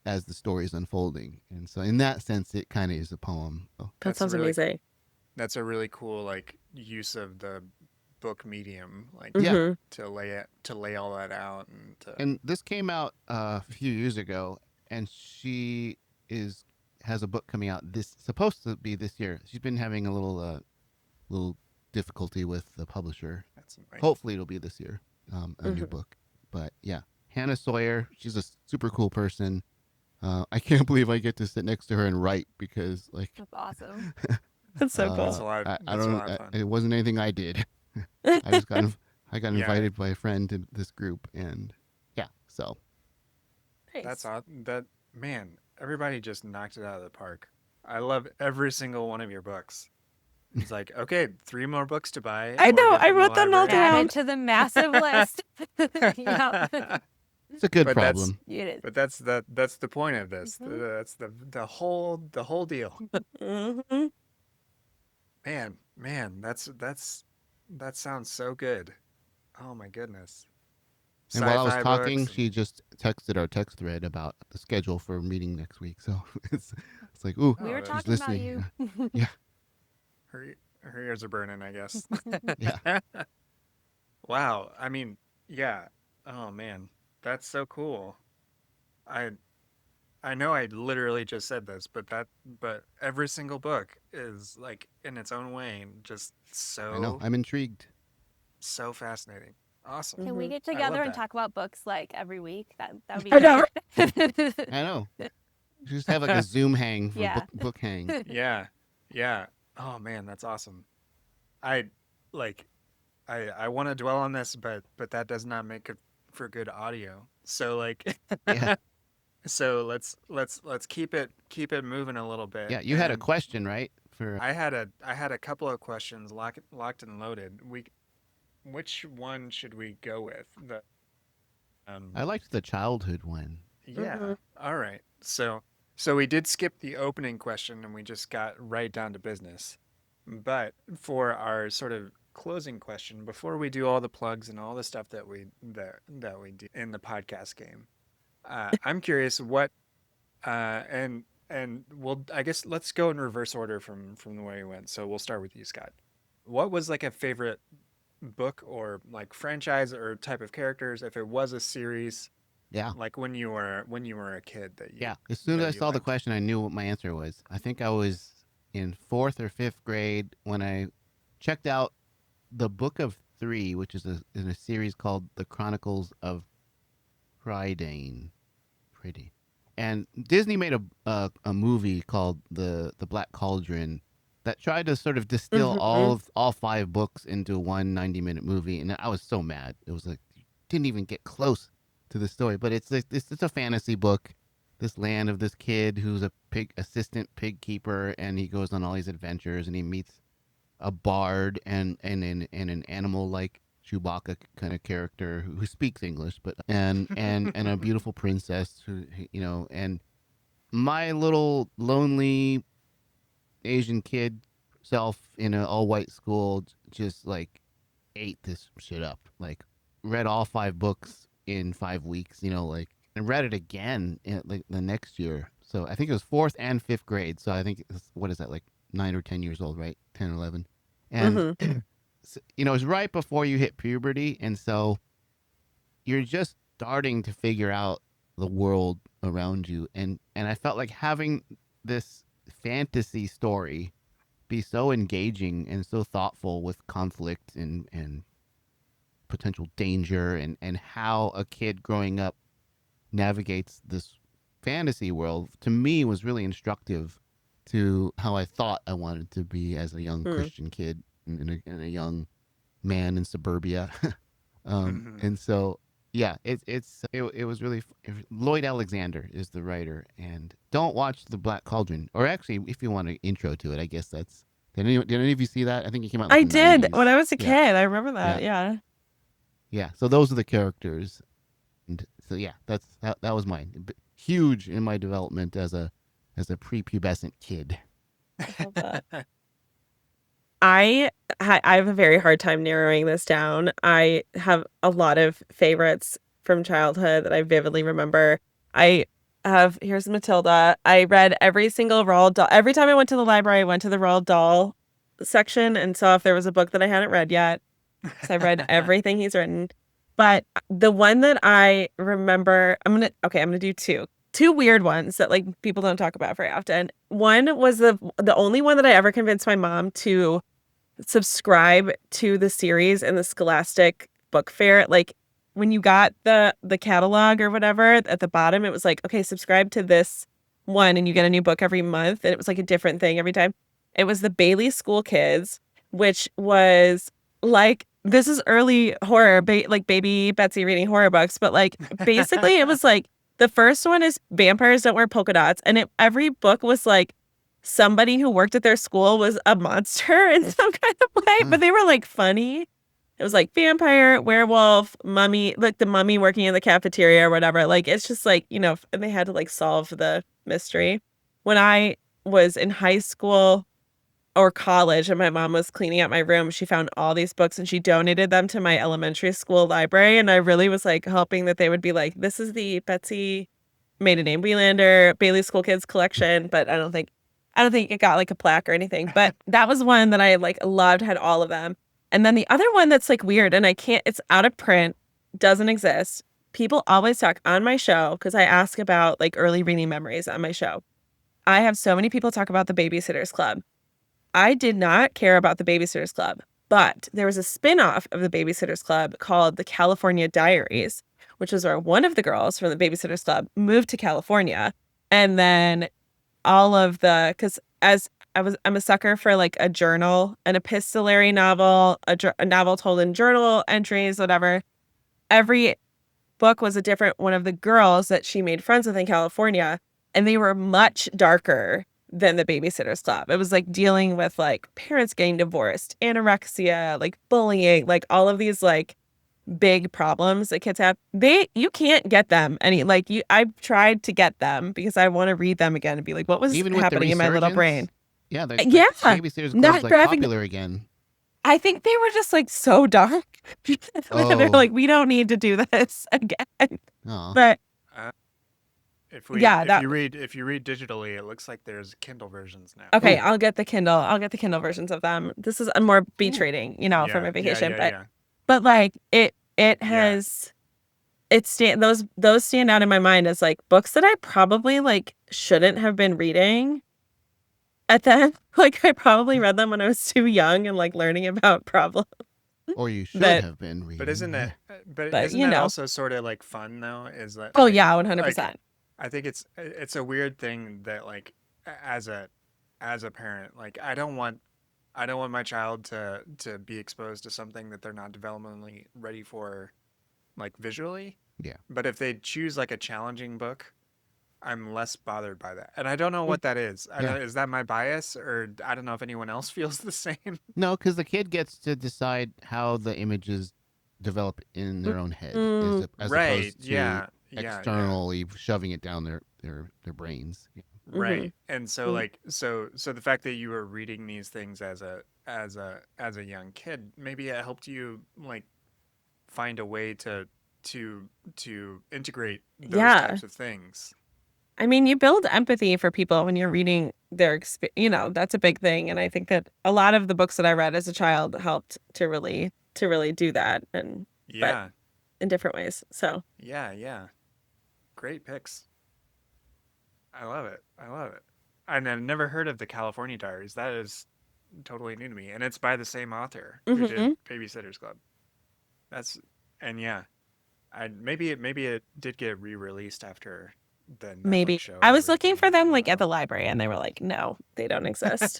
as the story is unfolding. And so in that sense, it kind of is a poem. Oh, That That's sounds really amazing. that's a really cool like use of the book medium, like yeah. Mhm. to lay all that out and to And this came out a few years ago, and she has a book coming out supposed to be this year. She's been having a little difficulty with the publisher. that's annoying. Hopefully it'll be this year, a new Mhm. book. But yeah, Hannah Sawyerr, she's a super cool person. I can't believe I get to sit next to her and write because like That's awesome. That's so That's a cool. lot. I That's a don't lot of fun. it wasn't anything I did. I just got I got Yeah. invited by a friend to this group, and yeah, so That's Nice. that man. Everybody just knocked it out of the park. I love every single one of your books. It's like, okay, 3 more books to buy. I or know, get I from the wrote them all library. down. Add it to the massive list. Yep. it's a good But that's- problem. It is. But that's the point of this. Mhm. That's the whole deal. Hmm. Man, that sounds so good. Oh my goodness. And while I was Sci-fi talking, books she just texted our text thread about the schedule for a meeting next week. So it's like, ooh, We Oh, were she's talking about listening. you. her ears are burning, I guess. Yeah. Wow. I mean, yeah. Oh man, that's so cool. I I know I literally just said this, but every single book is like in its own way just I know. so I'm intrigued. so fascinating. Awesome. Can we Mhm. get I love together and that. talk about books like every week? That would be I know. great. I know. Just have like a Zoom hang for Yeah. book hang. Yeah. Yeah. Oh man, that's awesome. I like I want to dwell on this, but that does not make it for good audio. So like Yeah. so let's keep it moving a little bit. Yeah. You had a And question, right? For I had a couple of questions locked and loaded. Which one should we go with? I liked the childhood one. Yeah. Mhm. All right. So we did skip the opening question and we just got right down to business. But for our sort of closing question, before we do all the plugs and all the stuff that we do in the podcast game, I'm curious what and we'll I guess let's go in reverse order from the way we went. So we'll start with you, Scott. What was like a favorite book or like franchise or type of characters if it was a series Yeah. like when you were a kid that you Yeah. As soon as that I you saw the liked? question, I knew what my answer was. I think I was in 4th or 5th grade when I checked out the Book of Three, which is in a series called The Chronicles of Prydain. And Disney made a movie called the Black Cauldron that tried to sort of distill Mhm. all 5 books into one 90-minute movie, and I was so mad. It was like didn't even get close to the story, but it's a fantasy book. This land of this kid who's a assistant pig keeper, and he goes on all these adventures, and he meets a bard and an animal like Chewbacca kind of character who speaks English, but and a beautiful princess who and my little lonely Asian kid self in an all white school just like ate this shit up. Like read all 5 books in 5 weeks, like and read it again like the next year. So I think it was 4th and 5th grade. So I think what is that like 9 or 10 years old, right? 10 or 11. And Mhm. it's right before you hit puberty, and so you're just starting to figure out the world around you, and I felt like having this fantasy story be so engaging and so thoughtful with conflict and potential danger and how a kid growing up navigates this fantasy world to me was really instructive to how I thought I wanted to be as a young Hmm. Christian kid and a young man in suburbia. Mhm. And so yeah, it was really Lloyd Alexander is the writer, and don't watch the Black Cauldron, or actually if you want an intro to it, I guess that's did any of you see that? I think it came out in, I like, the did 90s. when I was a Yeah. kid. I remember that. Yeah. Yeah, so those are the characters, and so yeah, that was mine. Huge in my development as a prepubescent kid. I love that. I have a very hard time narrowing this down. I have a lot of favorites from childhood that I vividly remember. I of Here's Matilda. I read every single Roald Dahl. Every time I went to the library, I went to the Roald Dahl section and saw if there was a book that I hadn't read yet. So I read everything he's written. But the one that I remember, I'm gonna do two weird ones that like people don't talk about very often. One was the only one that I ever convinced my mom to subscribe to the series in the Scholastic Book Fair. Like when you got the catalog or whatever at the bottom, it was like, okay, subscribe to this one and you get a new book every month. And it was like a different thing every time. It was the Bailey School Kids, which was like, this is early horror, like baby Betsy reading horror books. But like basically it was like the first one is vampires don't wear polka dots. And every book was like somebody who worked at their school was a monster in some kind of way, but they were like funny. It was like vampire, werewolf, mummy, like the mummy working in the cafeteria or whatever. Like it's just like, and they had to like solve the mystery. When I was in high school or college and my mom was cleaning out my room, she found all these books and she donated them to my elementary school library. And I really was like hoping that they would be like, this is the Betsy Maiden Name Welander Bailey School Kids collection, but I don't think it got like a plaque or anything. But that was one that I like loved, had all of them. And then the other one that's like weird and it's out of print, doesn't exist. People always talk on my show because I ask about like early reading memories on my show. I have so many people talk about the Babysitters Club. I did not care about the Babysitters Club, but there was a spin-off of the Babysitters Club called the California Diaries, which was where one of the girls from the Babysitters Club moved to California. And then because I'm a sucker for like a journal, an epistolary novel, a novel told in journal entries, whatever. Every book was a different one of the girls that she made friends with in California, and they were much darker than the Babysitters Club. It was like dealing with like parents getting divorced, anorexia, like bullying, like all of these like big problems that kids have. You can't get them I've tried to get them because I want to read them again and be like, what was Even with happening the in my little brain? Yeah, the Babysitters Not Club's like grabbing. popular again. I think they were just like so dark. They're like, we don't need to do this again. Oh. But if you read digitally, it looks like there's Kindle versions now. okay, I'll get the Kindle. I'll get the Kindle versions of them. This is a more beach reading, for my vacation. But like it has those stand out in my mind as like books that I probably like shouldn't have been reading at then. Like I probably read them when I was too young and like learning about problems. Or you should have been reading. But isn't that also sort of like fun though? Is that Oh yeah, 100%. Like, I think it's a weird thing that like as a parent, like I don't want my child to be exposed to something that they're not developmentally ready for, like visually. Yeah. But if they choose like a challenging book, I'm less bothered by that. And I don't know what that is. Is that my bias, or I don't know if anyone else feels the same? No, because the kid gets to decide how the images develop in their own head, as opposed to externally shoving it down their brains. Yeah. Right. And so like so the fact that you were reading these things as a young kid, maybe it helped you like find a way to integrate those types of things. I mean, you build empathy for people when you're reading their experience. That's a big thing, and I think that a lot of the books that I read as a child helped to really do that, and but in different ways. So yeah, great picks. I love it. And I've never heard of the California Diaries. That is totally new to me, and it's by the same author who did Babysitters Club. Maybe it did get re-released after the Netflix show. I was looking for them like at the library, and they were like, no, they don't exist.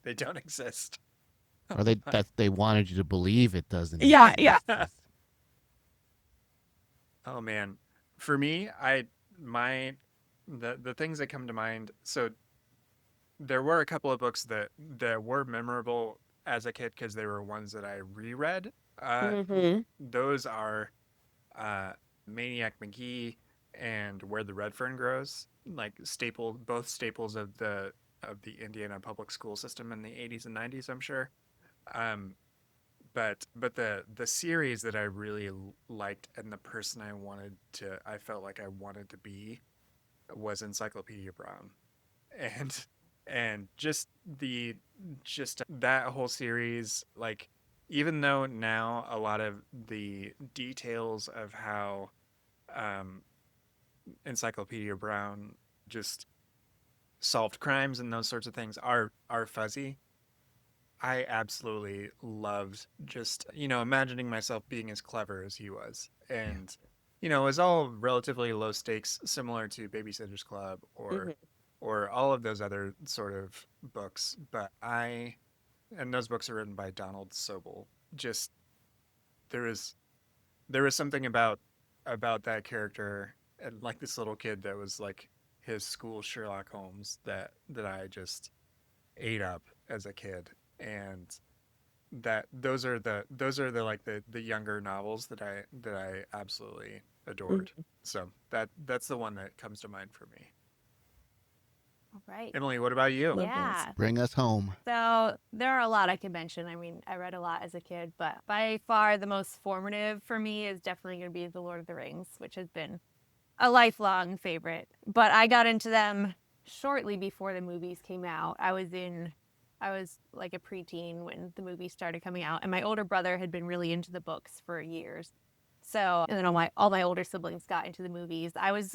They don't exist. Or they wanted you to believe it doesn't. Yeah. Oh man, for me, the things that come to mind. So there were a couple of books that were memorable as a kid because they were ones that I reread. Those are Maniac McGee and Where the Red Fern Grows, like both staples of the Indiana public school system in the 80s and 90s, I'm sure. But the series that I really liked and the person I felt like I wanted to be was Encyclopedia Brown, and just that whole series, like, even though now a lot of the details of how um, Encyclopedia Brown just solved crimes and those sorts of things are fuzzy. I absolutely loved just, imagining myself being as clever as he was. Yeah. And, it was all relatively low stakes, similar to Babysitter's Club Mhm. or all of those other sort of books. And those books are written by Donald Sobel. Just there is something about that character and like this little kid that was like his school Sherlock Holmes that I just ate up as a kid. And that those are the like the younger novels that I absolutely adored. Mhm. So that's the one that comes to mind for me. All right. Emily, what about you? Love Yeah. those. Bring us home. So there are a lot I could mention. I mean, I read a lot as a kid, but by far the most formative for me is definitely going to be The Lord of the Rings, which has been a lifelong favorite. But I got into them shortly before the movies came out. I was like a preteen when the movies started coming out, and my older brother had been really into the books for years. So, and then all my older siblings got into the movies. I was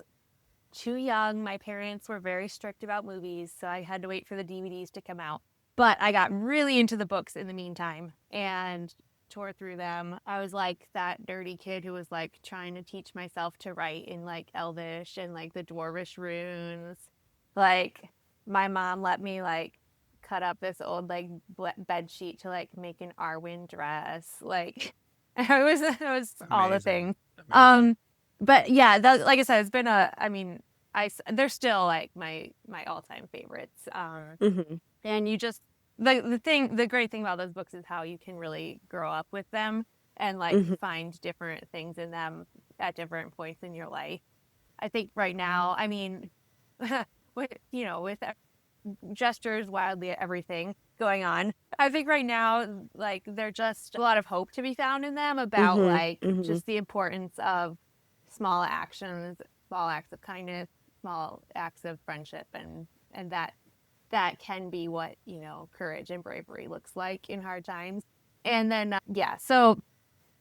too young. My parents were very strict about movies, so I had to wait for the DVDs to come out. But I got really into the books in the meantime and tore through them. I was like that nerdy kid who was like trying to teach myself to write in like Elvish and like the Dwarvish runes. Like my mom let me like cut up this old like bed sheet to like make an Arwen dress. Like it was all the Amazing. things. Amazing. But yeah, like I said, it's been I mean, they're still like my all-time favorites. Mhm. And you just, the great thing about those books is how you can really grow up with them and like Mhm. find different things in them at different points in your life. I think right now, I mean, with gestures wildly at everything going on, I think right now, like, there's just a lot of hope to be found in them about Mhm. like Mhm. just the importance of small actions, small acts of kindness, small acts of friendship, and that can be what courage and bravery looks like in hard times. And then so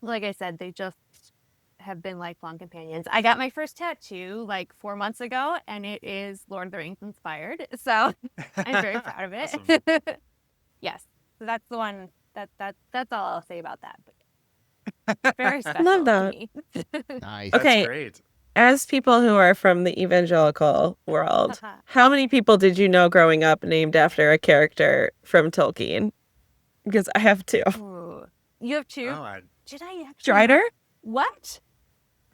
like I said, they just have been lifelong companions. I got my first tattoo like 4 months ago, and it is Lord of the Rings inspired. So I'm very proud of it. Awesome. Yes, so that's the one. That's all I'll say about that. But very special Love to that. me. Nice. That's Okay, great. as people who are from the evangelical world, how many people did you know growing up named after a character from Tolkien? Because I have two. Ooh. You have two? Oh, Did I actually? Strider? What?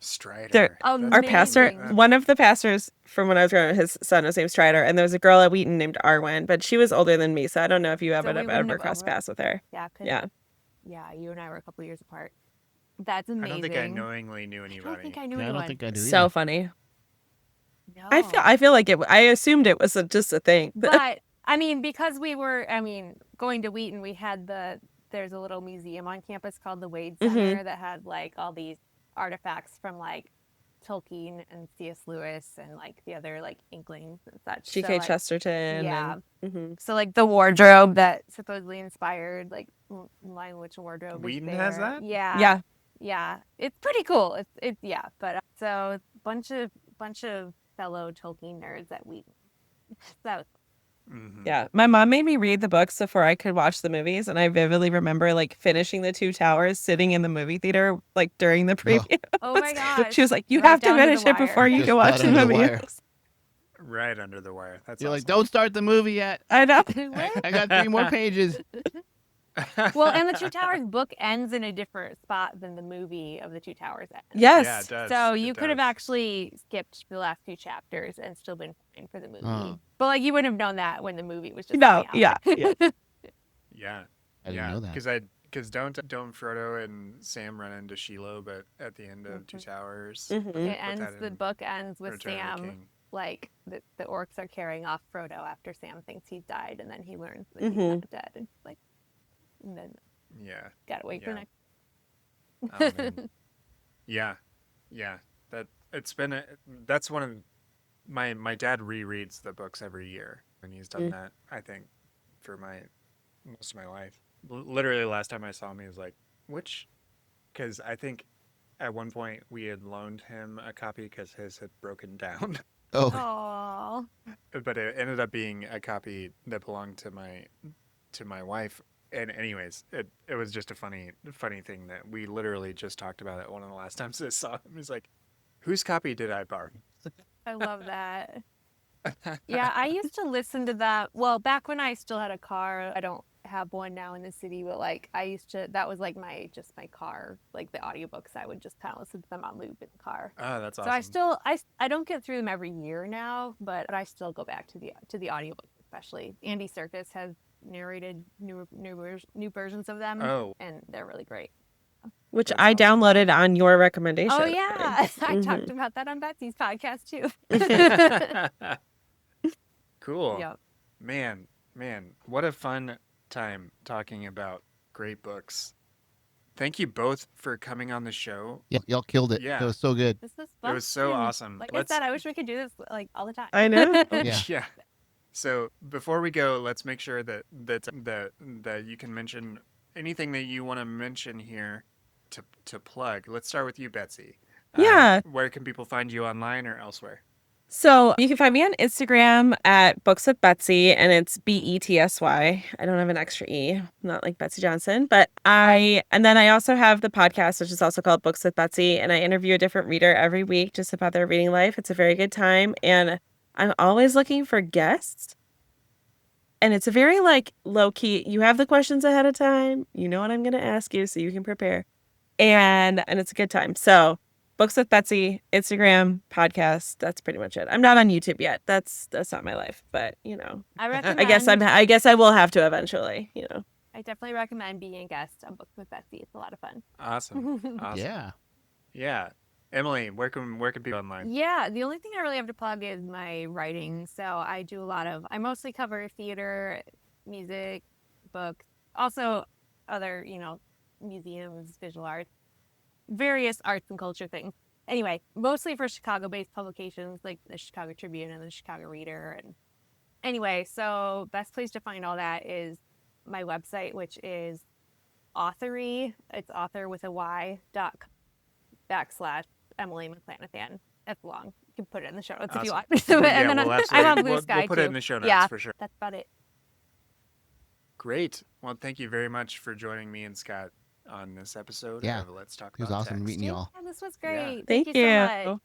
Strider. That's Our pastor, Amazing. one of the pastors from when I was growing up, his son was named Strider, and there was a girl at Wheaton named Arwen, but she was older than me, so I don't know if you So ever we wouldn't ever have crossed paths with her. Yeah, Yeah. yeah, you and I were a couple years apart. That's I amazing. don't think I knowingly knew I anybody. don't think I knew Yeah, I anyone. don't think I do So either. funny. No. I feel like I assumed it was just a thing. But I mean, because going to Wheaton, we had there's a little museum on campus called the Wade Center that had like all these artifacts from like Tolkien and C.S. Lewis and like the other like Inklings and such. G.K. So, like, Chesterton. yeah. And, So like the wardrobe that supposedly inspired like Lion Witch wardrobe Wheaton is has there. that? yeah. Yeah, it's pretty cool. It's yeah, but so bunch of fellow Tolkien nerds at Wheaton. That was Mhm. Yeah. My mom made me read the books before I could watch the movies, and I vividly remember like finishing The Two Towers, sitting in the movie theater like during the preview. oh my gosh. She was like, "You Right have to down to the finish it wire. before you Just go watch got the under the movie." wire. Right under the wire. That's You're like, awesome. don't start the movie yet. I know. I got 3 more pages. Well, and the Two Towers book ends in a different spot than the movie of the Two Towers ends. Yes. Yeah, it does. So It you could have does. actually skipped the last 2 chapters and still been fine for the movie. Oh. But like you wouldn't have known that when the movie was just No. coming out. Yeah. Yeah. I didn't know that. Because don't Frodo and Sam run into Shiloh, but at the end of Two Towers, Mhm. It put ends. that The in book ends with Return of the Sam. King. Like the orcs are carrying off Frodo after Sam thinks he's died, and then he learns that he's Mhm. not dead, and like, and then Yeah. gotta wait for Yeah. next. Oh, man. Yeah. That it's been that's one of my dad rereads the books every year, and he's done Mm. that, I think, for most of my life. Literally, last time I saw him, he was like, "Which?" Because I think at one point we had loaned him a copy because his had broken down, Oh, Oh, but it ended up being a copy that belonged to my wife. And anyways, it was just a funny thing that we literally just talked about it one of the last times I saw him. He's like, "Whose copy did I borrow?" I love that. Yeah, I used to listen to that. Well, back when I still had a car, I don't have one now in the city, but like I used to, that was like my car, like the audiobooks. I would just kind of listen to them on loop in the car. Oh, that's So awesome. I don't get through them every year now, but I still go back to the audiobooks, especially. Andy Serkis has narrated new versions of them, Oh, and they're really great. Which that's I awesome. downloaded on your recommendation. Oh yeah, I Mhm. talked about that on Betsy's podcast too. Cool. Yep. Man, what a fun time talking about great books. Thank you both for coming on the show. yeah, y'all killed it. Yeah. It was so good. This was It fun. was so awesome. Like Let's I said, I wish we could do this like all the time. I know. Yeah. yeah. So before we go, let's make sure that you can mention anything that you want to mention here to plug. Let's start with you, Betsy. Yeah. Where can people find you online or elsewhere? So you can find me on Instagram at Books with Betsy, and it's BETSY. I don't have an extra E, not like Betsy Johnson. And then I also have the podcast, which is also called Books with Betsy, and I interview a different reader every week just about their reading life. It's a very good time, and I'm always looking for guests. And it's a very like low key. You have the questions ahead of time. You know what I'm going to ask you, so you can prepare. And it's a good time. So Books with Betsy, Instagram, podcast. That's pretty much it. I'm not on YouTube yet. That's not my life, but I recommend. I guess I will have to eventually. I definitely recommend being a guest on Books with Betsy. It's a lot of fun. Awesome. Awesome. Yeah. Yeah. Emily, where can people online? Yeah, the only thing I really have to plug is my writing. So I mostly cover theater, music, books, also other, museums, visual arts, various arts and culture things. Anyway, mostly for Chicago-based publications like the Chicago Tribune and the Chicago Reader. And anyway, so best place to find all that is my website, which is Authory. It's author with a y.com/Emily McClanathan. That's long. You can put it in the show notes if you want. Awesome. And then we'll I'm absolutely. on Blue Sky we'll put too. it in the show notes Yeah, for sure. that's about it. Great. Well, thank you very much for joining me and Scott on this episode Yeah. of Let's Talk It was About awesome Text. meeting y'all. Yeah, this was Yeah. great. Thank you so much. you.